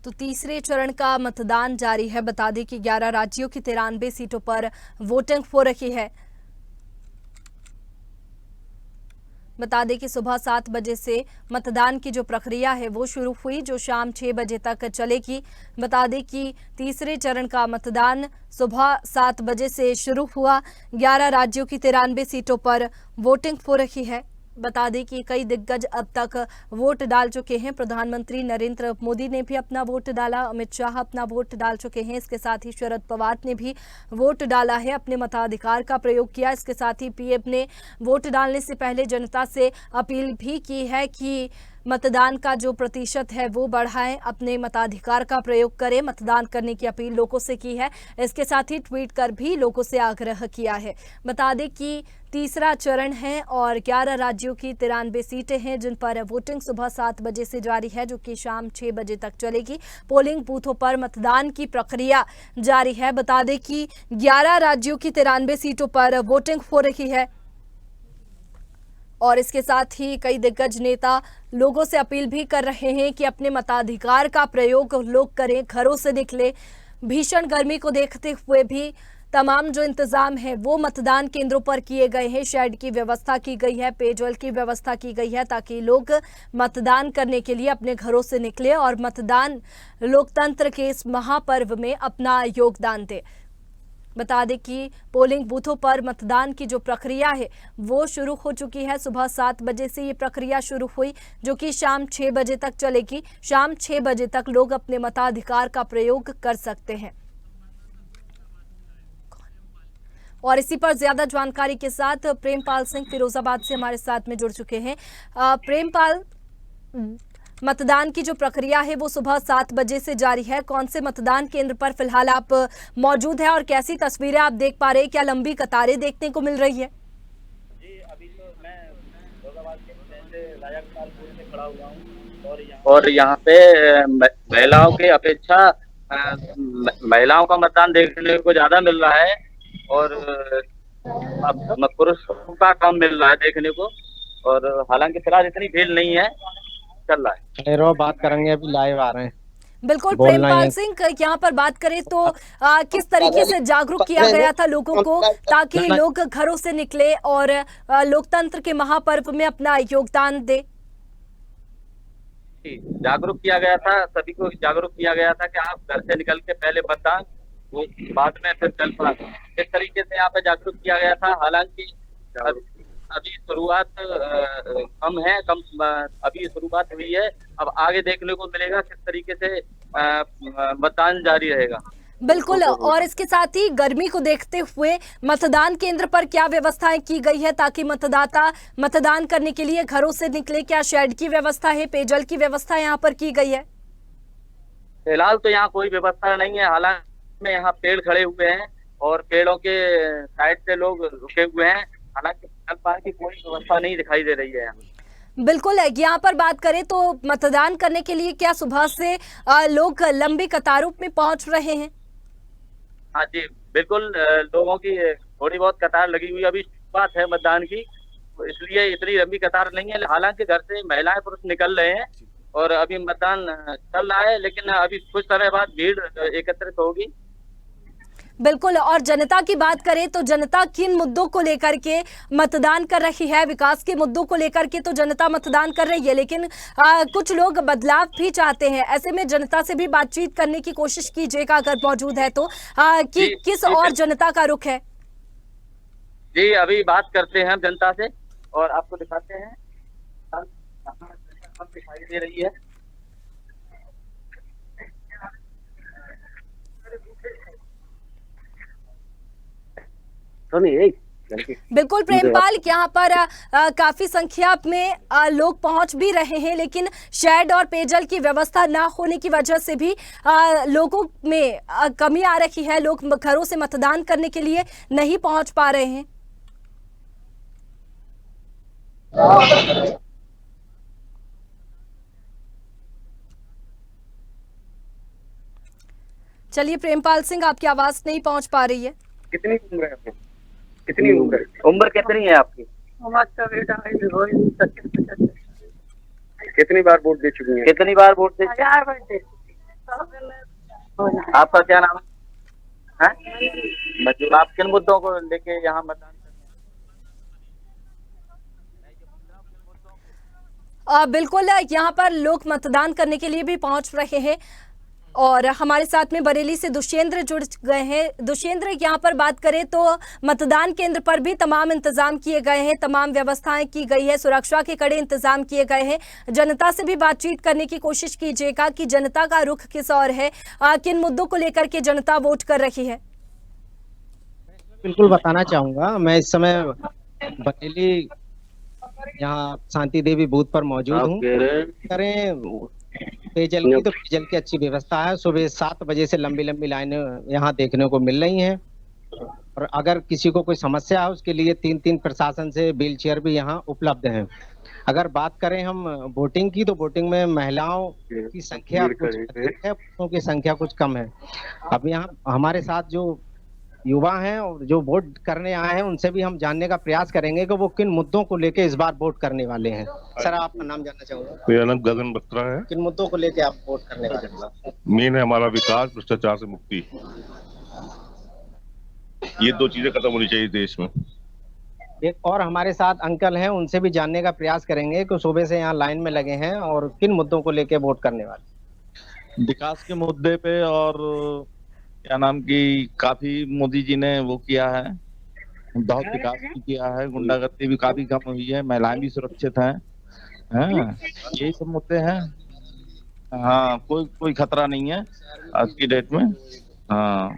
तो तीसरे चरण का मतदान जारी है। बता दें कि 11 राज्यों की 93 सीटों पर वोटिंग हो रही है। बता दें कि सुबह 7 बजे से मतदान की जो प्रक्रिया है वो शुरू हुई, जो शाम 6 बजे तक चलेगी। बता दें कि तीसरे चरण का मतदान सुबह 7 बजे से शुरू हुआ। 11 राज्यों की 93 सीटों पर वोटिंग हो रही है। बता दें कि कई दिग्गज अब तक वोट डाल चुके हैं। प्रधानमंत्री नरेंद्र मोदी ने भी अपना वोट डाला। अमित शाह अपना वोट डाल चुके हैं। इसके साथ ही शरद पवार ने भी वोट डाला है, अपने मताधिकार का प्रयोग किया। इसके साथ ही पीएम ने वोट डालने से पहले जनता से अपील भी की है कि मतदान का जो प्रतिशत है वो बढ़ाएं, अपने मताधिकार का प्रयोग करें। मतदान करने की अपील लोगों से की है। इसके साथ ही ट्वीट कर भी लोगों से आग्रह किया है। बता दें कि तीसरा चरण है और 11 राज्यों की 93 सीटें हैं जिन पर वोटिंग सुबह 7 बजे से जारी है, जो कि शाम 6 बजे तक चलेगी। पोलिंग बूथों पर मतदान की प्रक्रिया जारी है। बता दें कि 11 राज्यों की 93 सीटों पर वोटिंग हो रही है और इसके साथ ही कई दिग्गज नेता लोगों से अपील भी कर रहे हैं कि अपने मताधिकार का प्रयोग लोग करें, घरों से निकले। भीषण गर्मी को देखते हुए भी तमाम जो इंतजाम है वो मतदान केंद्रों पर किए गए हैं। शेड की व्यवस्था की गई है, पेयजल की व्यवस्था की गई है, ताकि लोग मतदान करने के लिए अपने घरों से निकले और मतदान लोकतंत्र के इस महापर्व में अपना योगदान दें। बता दें कि पोलिंग बूथों पर मतदान की जो प्रक्रिया है वो शुरू हो चुकी है। सुबह 7 बजे से ये प्रक्रिया शुरू हुई, जो कि शाम 6 बजे तक चलेगी। शाम 6 बजे तक लोग अपने मताधिकार का प्रयोग कर सकते हैं। और इसी पर ज्यादा जानकारी के साथ प्रेमपाल सिंह फिरोजाबाद से हमारे साथ में जुड़ चुके हैं। प्रेमपाल, मतदान की जो प्रक्रिया है वो सुबह 7 बजे से जारी है। कौन से मतदान केंद्र पर फिलहाल आप मौजूद हैं और कैसी तस्वीरें आप देख पा रहे हैं? क्या लंबी कतारें देखने को मिल रही है? जी, अभी तो मैं और यहाँ पे महिलाओं की अपेक्षा महिलाओं का मतदान देखने को ज्यादा मिल रहा है और अब पुरुषों का कम मिल रहा है देखने को। और हालांकि फिलहाल इतनी भीड़ नहीं है, चल रहा है। खैरो बात करेंगे, अभी लाइव आ रहे हैं। बिल्कुल बोलना प्रेमपाल है। सिंह, यहाँ पर बात करें तो किस तरीके से जागरूक किया गया था लोगों को ताकि लोग घरों से निकले और लोकतंत्र के महापर्व में अपना योगदान दे? जागरूक किया गया था, सभी को जागरूक किया गया था कि आप घर से निकल के पहले मतदान, वो बाद में फिर चल पड़ा। इस तरीके से यहाँ पे जागरूक किया गया था। हालांकि अभी शुरुआत कम है, अभी शुरुआत हुई है। अब आगे देखने को मिलेगा किस तरीके से मतदान जारी रहेगा। बिल्कुल, और इसके साथ ही गर्मी को देखते हुए मतदान केंद्र पर क्या व्यवस्थाएं की गई है ताकि मतदाता मतदान करने के लिए घरों से निकले? क्या शेड की व्यवस्था है, पेयजल की व्यवस्था यहाँ पर की गई है? फिलहाल तो यहाँ कोई व्यवस्था नहीं है। हालांकि यहाँ पेड़ खड़े हुए हैं और पेड़ों के साइड से लोग रुके हुए हैं। हालांकि जलपान की कोई व्यवस्था नहीं दिखाई दे रही है यहाँ। बिल्कुल, यहाँ पर बात करें तो मतदान करने के लिए क्या सुबह से लोग लंबी कतारों में पहुंच रहे हैं? हाँ जी बिल्कुल, लोगों की थोड़ी बहुत कतार लगी हुई। अभी बात है मतदान की, तो इसलिए इतनी लंबी कतार नहीं है। हालांकि घर से महिलाएं पुरुष निकल रहे हैं और अभी मतदान चल रहा है, लेकिन अभी कुछ समय बाद भीड़ एकत्रित होगी। बिल्कुल, और जनता की बात करें तो जनता किन मुद्दों को लेकर के मतदान कर रही है? विकास के मुद्दों को लेकर के तो जनता मतदान कर रही है, लेकिन कुछ लोग बदलाव भी चाहते हैं। ऐसे में जनता से भी बातचीत करने की कोशिश कीजिएगा अगर मौजूद है तो, कि किस और जनता का रुख है? जी अभी बात करते हैं जनता से और आपको दिखाते हैं। दिखाई दे रही है। बिल्कुल प्रेमपाल, यहाँ पर काफी संख्या में लोग पहुंच भी रहे हैं, लेकिन शेड और पेयजल की व्यवस्था ना होने की वजह से भी लोगों में कमी आ रही है। लोग घरों से मतदान करने के लिए नहीं पहुंच पा रहे हैं। चलिए प्रेमपाल सिंह, आपकी आवाज नहीं पहुंच पा रही है। कितनी उम्र है आपकी? कितनी उम्र कितनी है आपकी? कितनी बार वोट दे चुकी हैं? कितनी बार वोट दे? आपका क्या नाम है? मतलब आप किन मुद्दों को लेके यहाँ मतदान? बिल्कुल, यहाँ पर लोग मतदान करने के लिए भी पहुंच रहे हैं और हमारे साथ में बरेली से दुष्येंद्र जुड़ गए हैं। दुष्येंद्र, यहाँ पर बात करें तो मतदान केंद्र पर भी तमाम इंतजाम किए गए हैं, तमाम व्यवस्थाएं की गई है, सुरक्षा के कड़े इंतजाम किए गए हैं। जनता से भी बातचीत करने की कोशिश कीजिएगा कि जनता का रुख किस ओर है, किन मुद्दों को लेकर के जनता वोट कर रही है? बिल्कुल बताना चाहूंगा, मैं इस समय बरेली यहाँ शांति देवी बूथ पर मौजूद हूँ। करें पेयजल की तो पेयजल की अच्छी व्यवस्था है। सुबह 7 बजे से लंबी लंबी लाइनें यहाँ देखने को मिल रही हैं और अगर किसी को कोई समस्या है उसके लिए 3-3 प्रशासन से व्हील चेयर भी यहाँ उपलब्ध हैं। अगर बात करें हम वोटिंग की तो वोटिंग में महिलाओं की संख्या कुछ अधिक है, पुरुषों की संख्या कुछ कम है। अब यहाँ हमारे साथ जो युवा हैं और जो वोट करने आए हैं उनसे भी हम जानने का प्रयास करेंगे कि वो किन मुद्दों को लेके इस बार वोट करने वाले हैं। सर, आपका नाम जानना चाहूंगा। मेरा नाम गगन बत्रा है। किन मुद्दों को लेके आप वोट करने वाले हैं? मेन है हमारा विकास, भ्रष्टाचार से मुक्ति। ये 2 चीजें खत्म होनी चाहिए देश में। एक और हमारे साथ अंकल हैं, उनसे भी जानने का प्रयास करेंगे कि सुबह से यहाँ लाइन में लगे हैं और किन मुद्दों को लेके वोट करने वाले। विकास के मुद्दे पे और क्या नाम की काफी मोदी जी ने वो किया है, बहुत विकास भी किया है, गुंडागर्दी भी काफी कम हुई है, महिलाएं भी सुरक्षित हैं, यही सब मुद्दे हैं। हाँ, कोई खतरा नहीं है आज की डेट में। हाँ,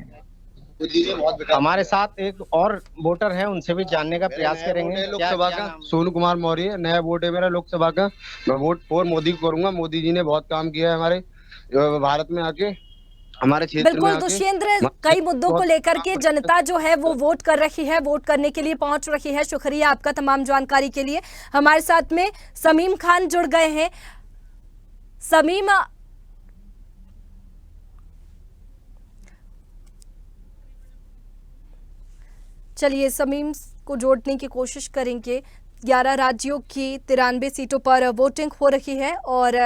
हमारे साथ एक और वोटर है, उनसे भी जानने का प्रयास करेंगे। लोकसभा का सोनू कुमार मौर्य, नया वोट है मेरा लोकसभा का। मैं वोट फॉर मोदी को करूंगा। मोदी जी ने बहुत काम किया है हमारे भारत में आके, हमारे क्षेत्र में बिल्कुल आके दुष्येंद्र, कई मुद्दों को लेकर के जनता जो है वो वोट कर रही है, वोट करने के लिए पहुंच रही है। शुक्रिया आपका तमाम जानकारी के लिए। हमारे साथ में समीम खान जुड़ गए हैं। समीम, चलिए समीम को जोड़ने की कोशिश करेंगे। 11 राज्यों की 93 सीटों पर वोटिंग हो रही है और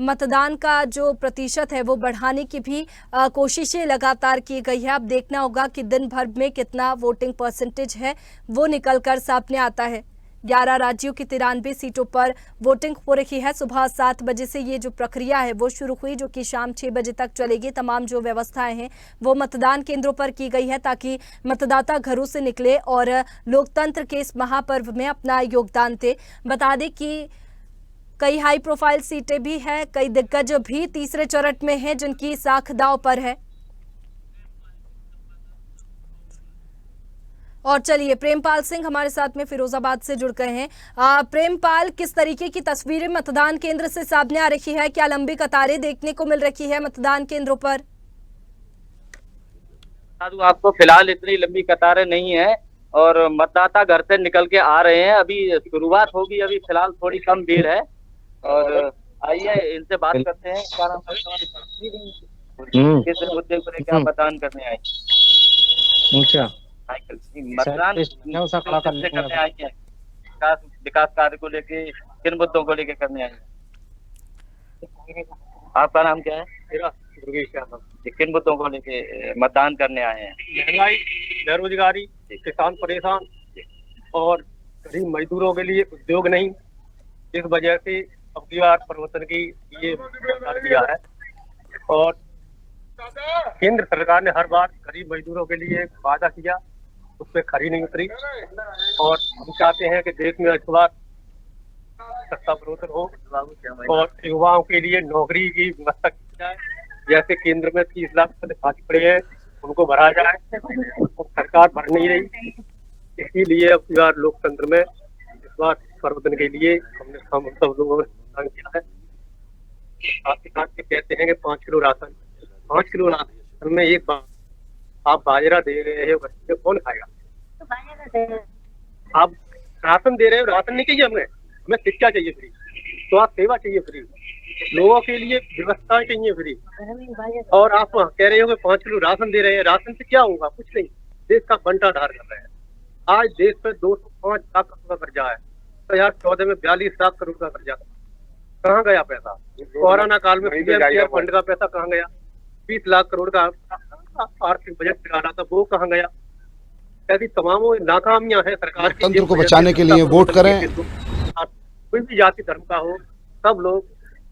मतदान का जो प्रतिशत है वो बढ़ाने की भी कोशिशें लगातार की गई है। अब देखना होगा कि दिन भर में कितना वोटिंग परसेंटेज है वो निकलकर सामने आता है। 11 राज्यों की 93 सीटों पर वोटिंग हो रही है। सुबह 7 बजे से ये जो प्रक्रिया है वो शुरू हुई, जो कि शाम 6 बजे तक चलेगी। तमाम जो व्यवस्थाएं हैं वो मतदान केंद्रों पर की गई है ताकि मतदाता घरों से निकले और लोकतंत्र के इस महापर्व में अपना योगदान दे। बता दें कि कई हाई प्रोफाइल सीटें भी हैं, कई दिग्गज भी तीसरे चरण में हैं जिनकी साख दांव पर है। और चलिए प्रेमपाल सिंह हमारे साथ में फिरोजाबाद से जुड़ गए हैं। प्रेमपाल, किस तरीके की तस्वीरें मतदान केंद्र से सामने आ रही है? क्या लंबी कतारें देखने को मिल रही है मतदान केंद्रों पर? आपको फिलहाल इतनी लंबी कतारें नहीं है और मतदाता घर से निकल के आ रहे हैं। अभी शुरुआत होगी, अभी फिलहाल थोड़ी कम भीड़ है। और आइए इनसे बात करते हैं। क्या नाम है? किस मुद्दे को लेकर मतदान करने आए? मतदान करने आए हैं, विकास कार्य को लेके, किन मुद्दों को लेके करने आए हैं? आपका नाम क्या है? मेरा दुर्गेश यादव। किन मुद्दों को लेके मतदान करने आए हैं? महंगाई, बेरोजगारी, किसान परेशान और गरीब मजदूरों के लिए उद्योग नहीं, इस वजह से अब की बार परिवर्तन की ये विचार किया है। और केंद्र सरकार ने हर बार गरीब मजदूरों के लिए वादा किया, उस पर खरी नहीं उतरी। और हम चाहते हैं कि देश में इस बार सत्ता परिवर्तन हो और युवाओं के लिए नौकरी की व्यवस्था की जाए। जैसे केंद्र में 30 लाख पद खाली पड़े हैं, उनको भरा जाए। सरकार भर नहीं रही, इसीलिए अब की बार लोकतंत्र में इस बार परिवर्तन के लिए हम सब लोगों ने मतदान किया है। आपके साथ कहते हैं कि 5 किलो राशन, 5 किलो राशन में एक बार आप बाजरा दे रहे हो, बच्चे कौन खाएगा? आप राशन दे रहे हो, राशन नहीं चाहिए हमें शिक्षा चाहिए फ्री, स्वास्थ्य सेवा चाहिए फ्री, लोगों के लिए व्यवस्थाएं चाहिए फ्री। और आप कह रहे हो कि 5 किलो राशन दे रहे हैं, राशन से क्या होगा? कुछ नहीं, देश का बंटाधार कर रहे हैं। आज देश में 205 लाख करोड़ का कर्जा है। 2014 में 42 लाख करोड़ का कर्जा, कहाँ गया पैसा? कोरोना काल में पीएम फंड का पैसा कहाँ गया? 20 लाख करोड़ का आर्थिक बजट निकाला था, वो कहाँ गया? ऐसी तमाम नाकामियां हैं सरकार की। तंत्र को बचाने के लिए वोट करें। कोई भी जाति धर्म का हो, सब लोग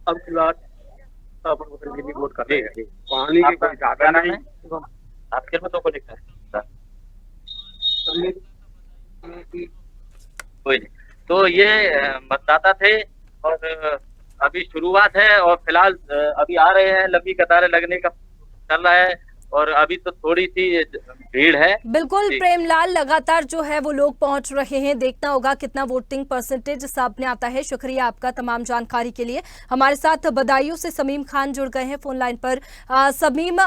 अब की बात परिवर्तन के लिए वोट कर रहे हैं। पानी की कोई ज्यादा नहीं। आपके मुद्दों को लेकर कोई नहीं। तो ये मतदाता थे और अभी शुरुआत है और फिलहाल अभी आ रहे हैं, लंबी कतारें लगने का चल रहा है और अभी तो थोड़ी सी भीड़ है। बिल्कुल प्रेमलाल, लगातार जो है वो लोग पहुंच रहे हैं। देखना होगा कितना वोटिंग परसेंटेज सामने आता है। शुक्रिया आपका तमाम जानकारी के लिए। हमारे साथ बदायूं से समीम खान जुड़ गए हैं फोन लाइन पर। समीम,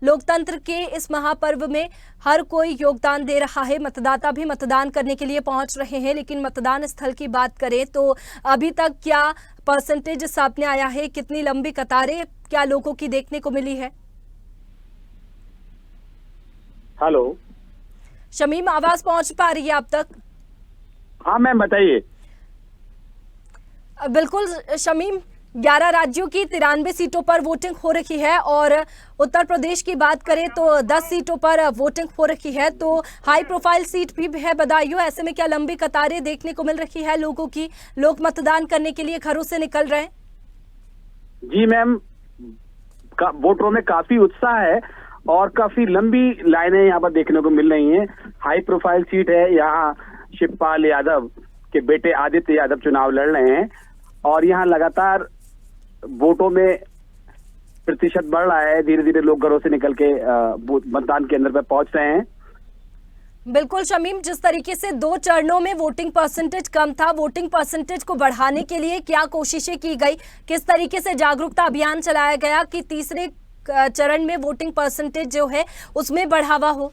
लोकतंत्र के इस महापर्व में हर कोई योगदान दे रहा है, मतदाता भी मतदान करने के लिए पहुंच रहे हैं, लेकिन मतदान स्थल की बात करें तो अभी तक क्या परसेंटेज सामने आया है? कितनी लंबी कतारें क्या लोगों की देखने को मिली है? हेलो शमीम, आवाज पहुंच पा रही है आप तक? हाँ मैम, बताइए। बिल्कुल शमीम, 11 राज्यों की 93 सीटों पर वोटिंग हो रही है और उत्तर प्रदेश की बात करें तो 10 सीटों पर वोटिंग हो रही है। तो हाई प्रोफाइल सीट भी है बदायूं। ऐसे में क्या लंबी कतारें देखने को मिल रही है लोगों की? लोग मतदान करने के लिए घरों से निकल रहे हैं? जी मैम, वोटरों में काफी उत्साह है और काफी लंबी लाइनें यहाँ पर देखने को मिल रही हैं। हाई प्रोफाइल सीट है, यहाँ शिवपाल यादव के बेटे आदित्य यादव चुनाव लड़ रहे हैं और यहाँ लगातार वोटों में प्रतिशत बढ़ रहा है। धीरे धीरे लोग घरों से निकल के मतदान केंद्र पर पहुंच रहे हैं। बिल्कुल शमीम, जिस तरीके से 2 चरणों में वोटिंग परसेंटेज कम था, वोटिंग परसेंटेज को बढ़ाने के लिए क्या कोशिशें की गई? किस तरीके से जागरूकता अभियान चलाया गया कि तीसरे चरण में वोटिंग परसेंटेज जो है उसमें बढ़ावा हो?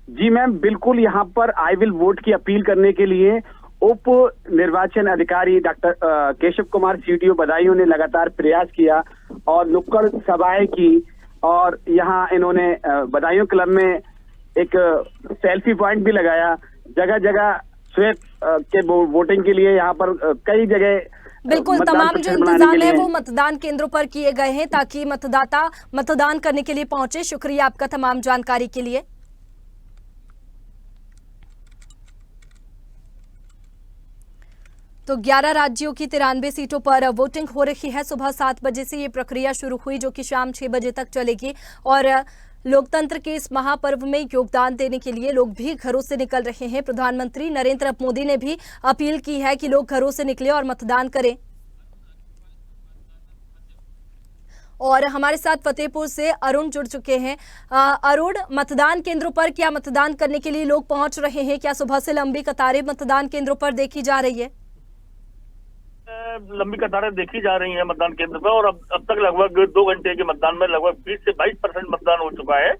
जी मैम, बिल्कुल। यहाँ पर आई विल वोट की अपील करने के लिए उप निर्वाचन अधिकारी डॉक्टर केशव कुमार सीडीओ बदायूं ने लगातार प्रयास किया और नुक्कड़ सभाएं की, और यहाँ इन्होंने बदायूं क्लब में एक सेल्फी पॉइंट भी लगाया। जगह जगह स्वेप के वोटिंग के लिए यहाँ पर कई जगह बिल्कुल तमाम जो इंतजाम है वो मतदान केंद्रों पर किए गए हैं ताकि मतदाता मतदान करने के लिए पहुंचे। शुक्रिया आपका तमाम जानकारी के लिए। तो 11 राज्यों की 93 सीटों पर वोटिंग हो रही है। सुबह 7 बजे से ये प्रक्रिया शुरू हुई जो कि शाम 6 बजे तक चलेगी और लोकतंत्र के इस महापर्व में योगदान देने के लिए लोग भी घरों से निकल रहे हैं। प्रधानमंत्री नरेंद्र मोदी ने भी अपील की है कि लोग घरों से निकलें और मतदान करें। और हमारे साथ फतेहपुर से अरुण जुड़ चुके हैं। अरुण, मतदान केंद्रों पर क्या मतदान करने के लिए लोग पहुंच रहे हैं? क्या सुबह से लंबी कतारें मतदान केंद्रों पर देखी जा रही है? लंबी कतारें देखी जा रही हैं मतदान केंद्र पर, और अब तक लगभग 2 घंटे के मतदान में लगभग 20 से 22% मतदान हो चुका है।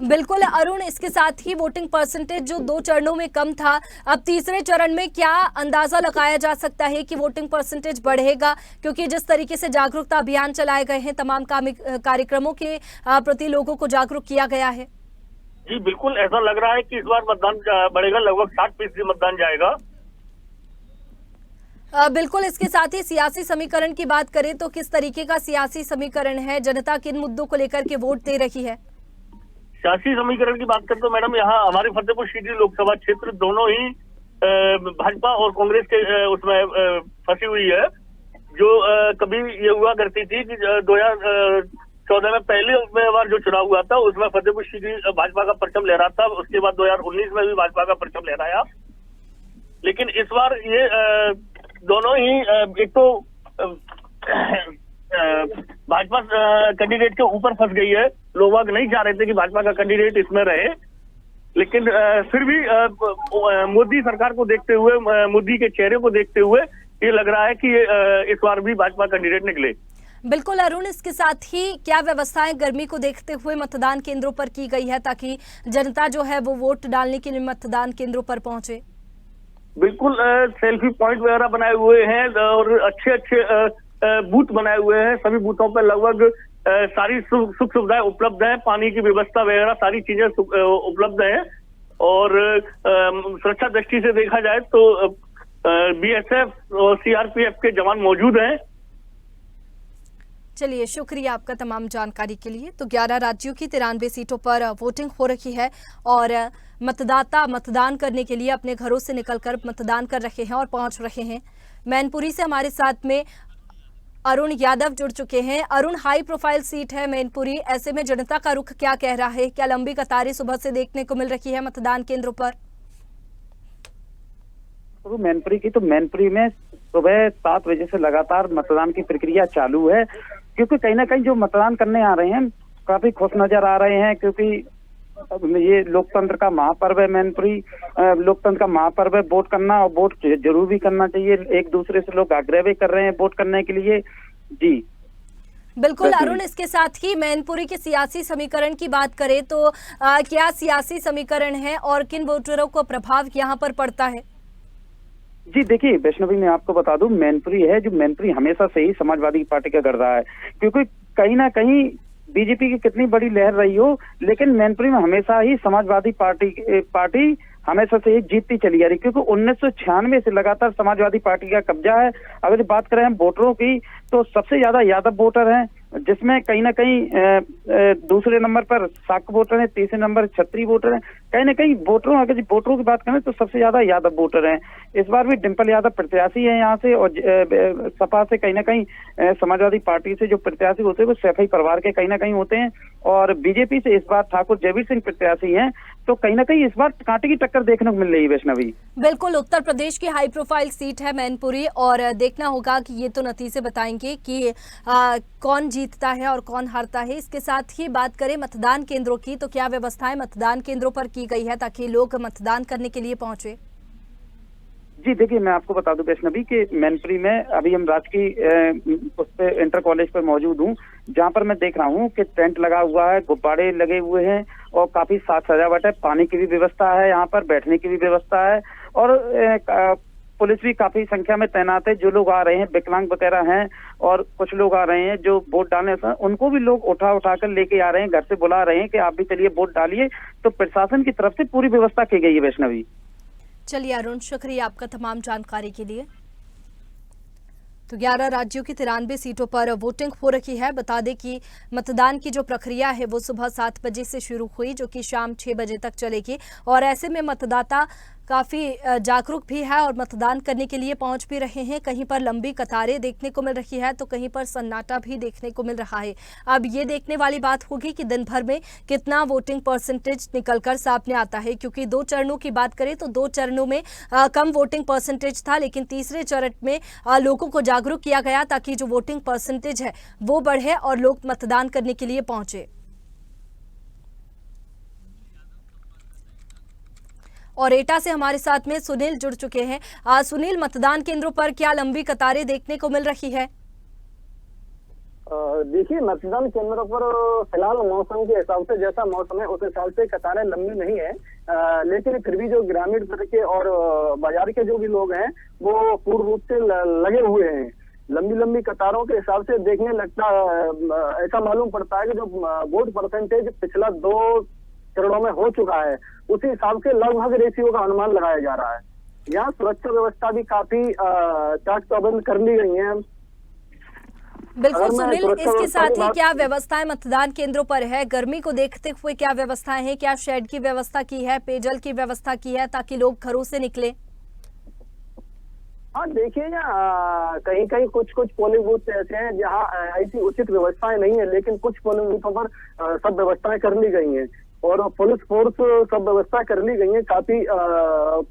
बिल्कुल अरुण, इसके साथ ही वोटिंग परसेंटेज जो 2 चरणों में कम था, अब तीसरे चरण में क्या अंदाजा लगाया जा सकता है कि वोटिंग परसेंटेज बढ़ेगा? क्योंकि जिस तरीके से जागरूकता अभियान चलाए गए हैं, तमाम कार्यक्रमों के प्रति लोगों को जागरूक किया गया है। जी बिल्कुल, ऐसा लग रहा है कि इस बार मतदान बढ़ेगा, लगभग 60% मतदान जाएगा। बिल्कुल, इसके साथ ही सियासी समीकरण की बात करें तो किस तरीके का सियासी समीकरण है? जनता किन मुद्दों को लेकर के वोट दे रही है? सियासी समीकरण की बात करें तो मैडम यहाँ हमारे फतेहपुर सीकरी लोकसभा क्षेत्र दोनों ही भाजपा और कांग्रेस के उसमें फंसी हुई है। जो कभी ये हुआ करती थी कि 2014 में पहले बार जो चुनाव हुआ था उसमें फतेहपुर सीकरी भाजपा का परचम लहरा था, उसके बाद 2019 में भी भाजपा का परचम लहराया। लेकिन इस बार ये दोनों ही एक तो भाजपा कैंडिडेट के ऊपर फंस गई है। लोग नहीं चाह रहे थे कि भाजपा का कैंडिडेट इसमें रहे, लेकिन फिर भी मोदी सरकार को देखते हुए, मोदी के चेहरे को देखते हुए ये लग रहा है कि इस बार भी भाजपा कैंडिडेट निकले। बिल्कुल अरुण, इसके साथ ही क्या व्यवस्थाएं गर्मी को देखते हुए मतदान केंद्रों पर की गई है ताकि जनता जो है वो वोट डालने के लिए मतदान केंद्रों पर पहुंचे? बिल्कुल, सेल्फी पॉइंट वगैरह बनाए हुए हैं और अच्छे बूथ बनाए हुए हैं। सभी बूथों पर लगभग सारी सुख सुविधाएं उपलब्ध है, पानी की व्यवस्था वगैरह सारी चीजें उपलब्ध है। और सुरक्षा दृष्टि से देखा जाए तो बीएसएफ और सीआरपीएफ के जवान मौजूद हैं। चलिए, शुक्रिया आपका तमाम जानकारी के लिए। तो 11 राज्यों की 93 सीटों पर वोटिंग हो रही है और मतदाता मतदान करने के लिए अपने घरों से निकलकर मतदान कर रहे हैं और पहुंच रहे हैं। मैनपुरी से हमारे साथ में अरुण यादव जुड़ चुके हैं। अरुण, हाई प्रोफाइल सीट है मैनपुरी, ऐसे में जनता का रुख क्या कह रहा है? क्या लंबी कतारें सुबह से देखने को मिल रही है मतदान केंद्रों पर? मैनपुरी की तो मैनपुरी में सुबह 7 बजे से लगातार मतदान की प्रक्रिया चालू है, क्योंकि कहीं ना कहीं जो मतदान करने आ रहे हैं काफी खुश नजर आ रहे हैं, क्योंकि ये लोकतंत्र का महापर्व है। मैनपुरी लोकतंत्र का महापर्व है, वोट करना और वोट जरूर भी करना चाहिए। एक दूसरे से लोग आग्रह भी कर रहे हैं वोट करने के लिए। जी बिल्कुल अरुण, इसके साथ ही मैनपुरी के सियासी समीकरण की बात करें तो क्या सियासी समीकरण है और किन वोटरों को प्रभाव यहाँ पर पड़ता है? जी देखिए वैष्णवी, मैं आपको बता दूं, मैनपुरी है जो मैनपुरी हमेशा से ही समाजवादी पार्टी का गढ़ रहा है, क्योंकि कहीं ना कहीं बीजेपी की कितनी बड़ी लहर रही हो, लेकिन मैनपुरी में हमेशा ही समाजवादी पार्टी हमेशा से ही जीतती चली आ रही, क्योंकि 1996 से लगातार समाजवादी पार्टी का कब्जा है। अगर बात करें हम वोटरों की तो सबसे ज्यादा यादव वोटर हैं, जिसमें कहीं ना कहीं दूसरे नंबर पर साक वोटर हैं, तीसरे नंबर छत्री वोटर हैं। कहीं ना कहीं अगर वोटरों की बात करें तो सबसे ज्यादा यादव वोटर हैं। इस बार भी डिम्पल यादव प्रत्याशी है यहाँ से, और सपा से कहीं ना कहीं समाजवादी पार्टी से जो प्रत्याशी होते हैं वो सैफई परिवार के कहीं ना कहीं होते हैं, और बीजेपी से इस बार ठाकुर जयवीर सिंह प्रत्याशी हैं। तो कहीं ना कहीं इस बार कांटे की टक्कर देखने को मिल रही है वैष्णवी। बिल्कुल, उत्तर प्रदेश की हाई प्रोफाइल सीट है मैनपुरी और देखना होगा कि ये तो नतीजे बताएंगे कि कौन जीतता है और कौन हारता है। इसके साथ ही बात करें मतदान केंद्रों की तो क्या व्यवस्थाएं मतदान केंद्रों पर की गई है ताकि लोग मतदान करने के लिए पहुंचे? जी देखिए, मैं आपको बता दूं वैष्णवी कि मैनपुरी में अभी हम राजकीय उस पे इंटर कॉलेज पर मौजूद हूँ, जहाँ पर मैं देख रहा हूँ कि टेंट लगा हुआ है, गुब्बारे लगे हुए हैं और काफी साज सजावट है। पानी की भी व्यवस्था है, यहाँ पर बैठने की भी व्यवस्था है और पुलिस भी काफी संख्या में तैनात है। जो लोग आ रहे हैं विकलांग वगैरह हैं और कुछ लोग आ रहे हैं जो वोट डालने से, उनको भी लोग उठा कर लेके आ रहे हैं, घर से बुला रहे हैं कि आप भी चलिए वोट डालिए। तो प्रशासन की तरफ से पूरी व्यवस्था की गई है वैष्णवी। चलिए अरुण, शुक्रिया आपका तमाम जानकारी के लिए। तो 11 राज्यों की 93 सीटों पर वोटिंग हो रही है। बता दें कि मतदान की जो प्रक्रिया है वो सुबह 7 बजे से शुरू हुई, जो कि शाम 6 बजे तक चलेगी और ऐसे में मतदाता काफ़ी जागरूक भी है और मतदान करने के लिए पहुंच भी रहे हैं। कहीं पर लंबी कतारें देखने को मिल रही है तो कहीं पर सन्नाटा भी देखने को मिल रहा है। अब ये देखने वाली बात होगी कि दिन भर में कितना वोटिंग परसेंटेज निकलकर सामने आता है, क्योंकि 2 चरणों की बात करें तो 2 चरणों में कम वोटिंग परसेंटेज था, लेकिन तीसरे चरण में लोगों को जागरूक किया गया ताकि जो वोटिंग परसेंटेज है वो बढ़े और लोग मतदान करने के लिए पहुंचे। और एटा से हमारे साथ में सुनील जुड़ चुके हैं। सुनील, मतदान केंद्रों पर क्या लंबी कतारें देखने को मिल रही है? देखिए, मतदान केंद्रों पर फिलहाल मौसम के हिसाब से जैसा मौसम है उस हिसाब से कतारें लंबी नहीं है, लेकिन फिर भी जो ग्रामीण स्तर के और बाजार के जो भी लोग हैं वो पूर्ण रूप से लगे हुए हैं। लंबी लंबी कतारों के हिसाब से देखने लगता, ऐसा मालूम पड़ता है कि जो वोट परसेंटेज पिछला 2 चरणों में हो चुका है उसी हिसाब से लगभग रेशियो का अनुमान लगाया जा रहा है। यहाँ सुरक्षा व्यवस्था भी काफी चाक चौबंद कर ली गई है। बिल्कुल सुनील, इसके साथ ही क्या व्यवस्थाएं मतदान केंद्रों पर है? गर्मी को देखते हुए क्या व्यवस्थाएं हैं? क्या शेड की व्यवस्था की है, पेयजल की व्यवस्था की है ताकि लोग घरों से निकले? हाँ देखिए, कहीं कहीं कुछ पोलिंग बूथ ऐसे हैं जहाँ ऐसी उचित व्यवस्थाएं नहीं है, लेकिन कुछ पोलिंग बूथों पर सब व्यवस्थाएं कर ली गई हैं और पुलिस फोर्स सब व्यवस्था कर ली गई है। काफी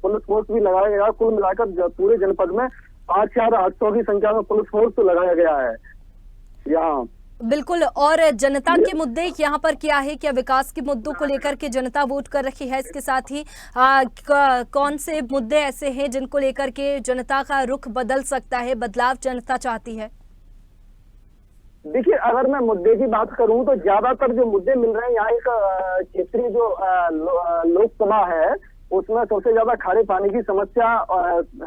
पुलिस फोर्स भी लगाया गया। कुल मिलाकर पूरे जनपद में 5,800 की संख्या में पुलिस फोर्स लगाया गया है यहाँ। बिल्कुल, और जनता के मुद्दे यहाँ पर क्या है? क्या विकास के मुद्दों को लेकर के जनता वोट कर रही है? इसके साथ ही कौन से मुद्दे ऐसे हैं जिनको लेकर के जनता का रुख बदल सकता है, बदलाव जनता चाहती है? देखिए, अगर मैं मुद्दे की बात करूं तो ज्यादातर जो मुद्दे मिल रहे हैं यहाँ, एक क्षेत्रीय जो लोकसभा है उसमें सबसे ज्यादा खारे पानी की समस्या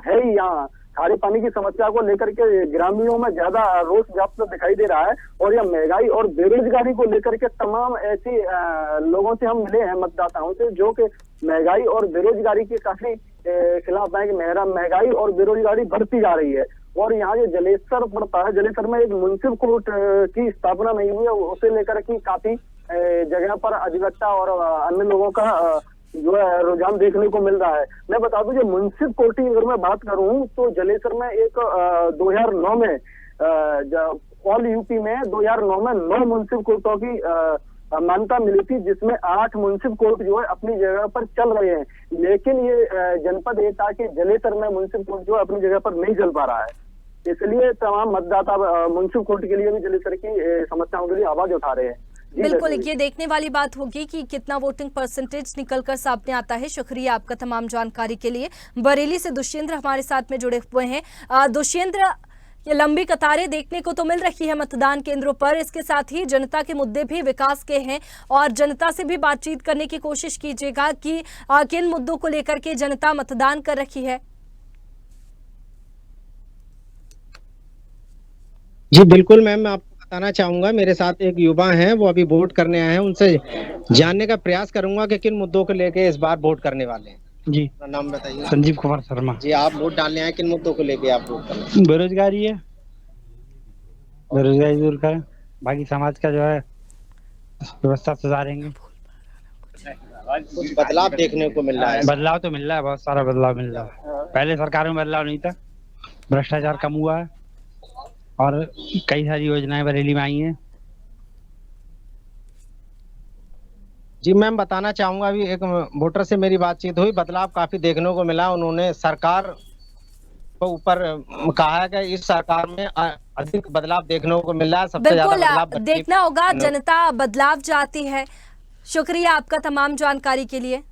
है ही। यहाँ खारे पानी की समस्या को लेकर के ग्रामीणों में ज्यादा रोष व्याप्त दिखाई दे रहा है और यह महंगाई और बेरोजगारी को लेकर के तमाम ऐसे लोगों से हम मिले हैं, मतदाताओं से, जो कि महंगाई और बेरोजगारी के काफी खिलाफ है कि महंगाई और बेरोजगारी बढ़ती जा रही है। और यहाँ जो जलेसर पड़ता है, जलेसर में एक म्युनिसिपल कोर्ट की स्थापना नहीं हुई है, उसे लेकर के काफी जगह पर अधिवक्ता और अन्य लोगों का जो है रुझान देखने को मिल रहा है। मैं बता दूं, जो म्युनिसिपल कोर्ट की अगर मैं बात करूं तो जलेसर में एक 2009 में ऑल यूपी में 2009 में 9 म्युनिसिपल कोर्टों की मान्यता मिली थी, जिसमें 8 म्युनिसिपल कोर्ट जो है अपनी जगह पर चल रहे हैं, लेकिन ये जनपद एटा के जलेसर में म्युनिसिपल कोर्ट जो है अपनी जगह पर नहीं चल पा रहा है। इसलिए तमाम मतदाता म्युनिसिपल कोर्ट के लिए भी जलेसर की समस्याओं के लिए आवाज उठा रहे हैं। बिल्कुल, ये देखने वाली बात होगी कि कितना वोटिंग परसेंटेज निकलकर सामने आता है। शुक्रिया आपका तमाम जानकारी के लिए। बरेली से दुष्येंद्र हमारे साथ में जुड़े हुए हैं। दुष्येंद्र, ये लंबी कतारें देखने को तो मिल रही है मतदान केंद्रों पर, इसके साथ ही जनता के मुद्दे भी विकास के हैं और जनता से भी बातचीत करने की कोशिश कीजिएगा कि किन मुद्दों को लेकर के जनता मतदान कर रही है। जी बिल्कुल मैम, मैं आपको बताना चाहूंगा, मेरे साथ एक युवा हैं, वो अभी वोट करने आए हैं, उनसे जानने का प्रयास करूंगा कि किन मुद्दों को लेके इस बार वोट करने वाले हैं। जी, नाम बताइए। संजीव कुमार शर्मा। जी, आप वोट डालने आए, किन मुद्दों को लेके आप वोट कर रहे हैं? बेरोजगारी है, बेरोजगारी दूर करें, बाकी समाज का जो है व्यवस्था सुधारेंगे। कुछ बदलाव देखने को मिल रहा है? बदलाव तो मिल रहा है, बहुत सारा बदलाव मिल रहा है। पहले सरकार में बदलाव नहीं था, भ्रष्टाचार कम हुआ है और कई सारी योजनाएं बरेली में आई हैं। जी मैम, बताना चाहूंगा, अभी एक वोटर से मेरी बातचीत हुई, बदलाव काफी देखने को मिला। उन्होंने सरकार को ऊपर कहा है कि इस सरकार में अधिक बदलाव देखने को मिल रहा है। सबसे ज्यादा बदलाव देखना होगा, जनता बदलाव चाहती है। शुक्रिया आपका तमाम जानकारी के लिए।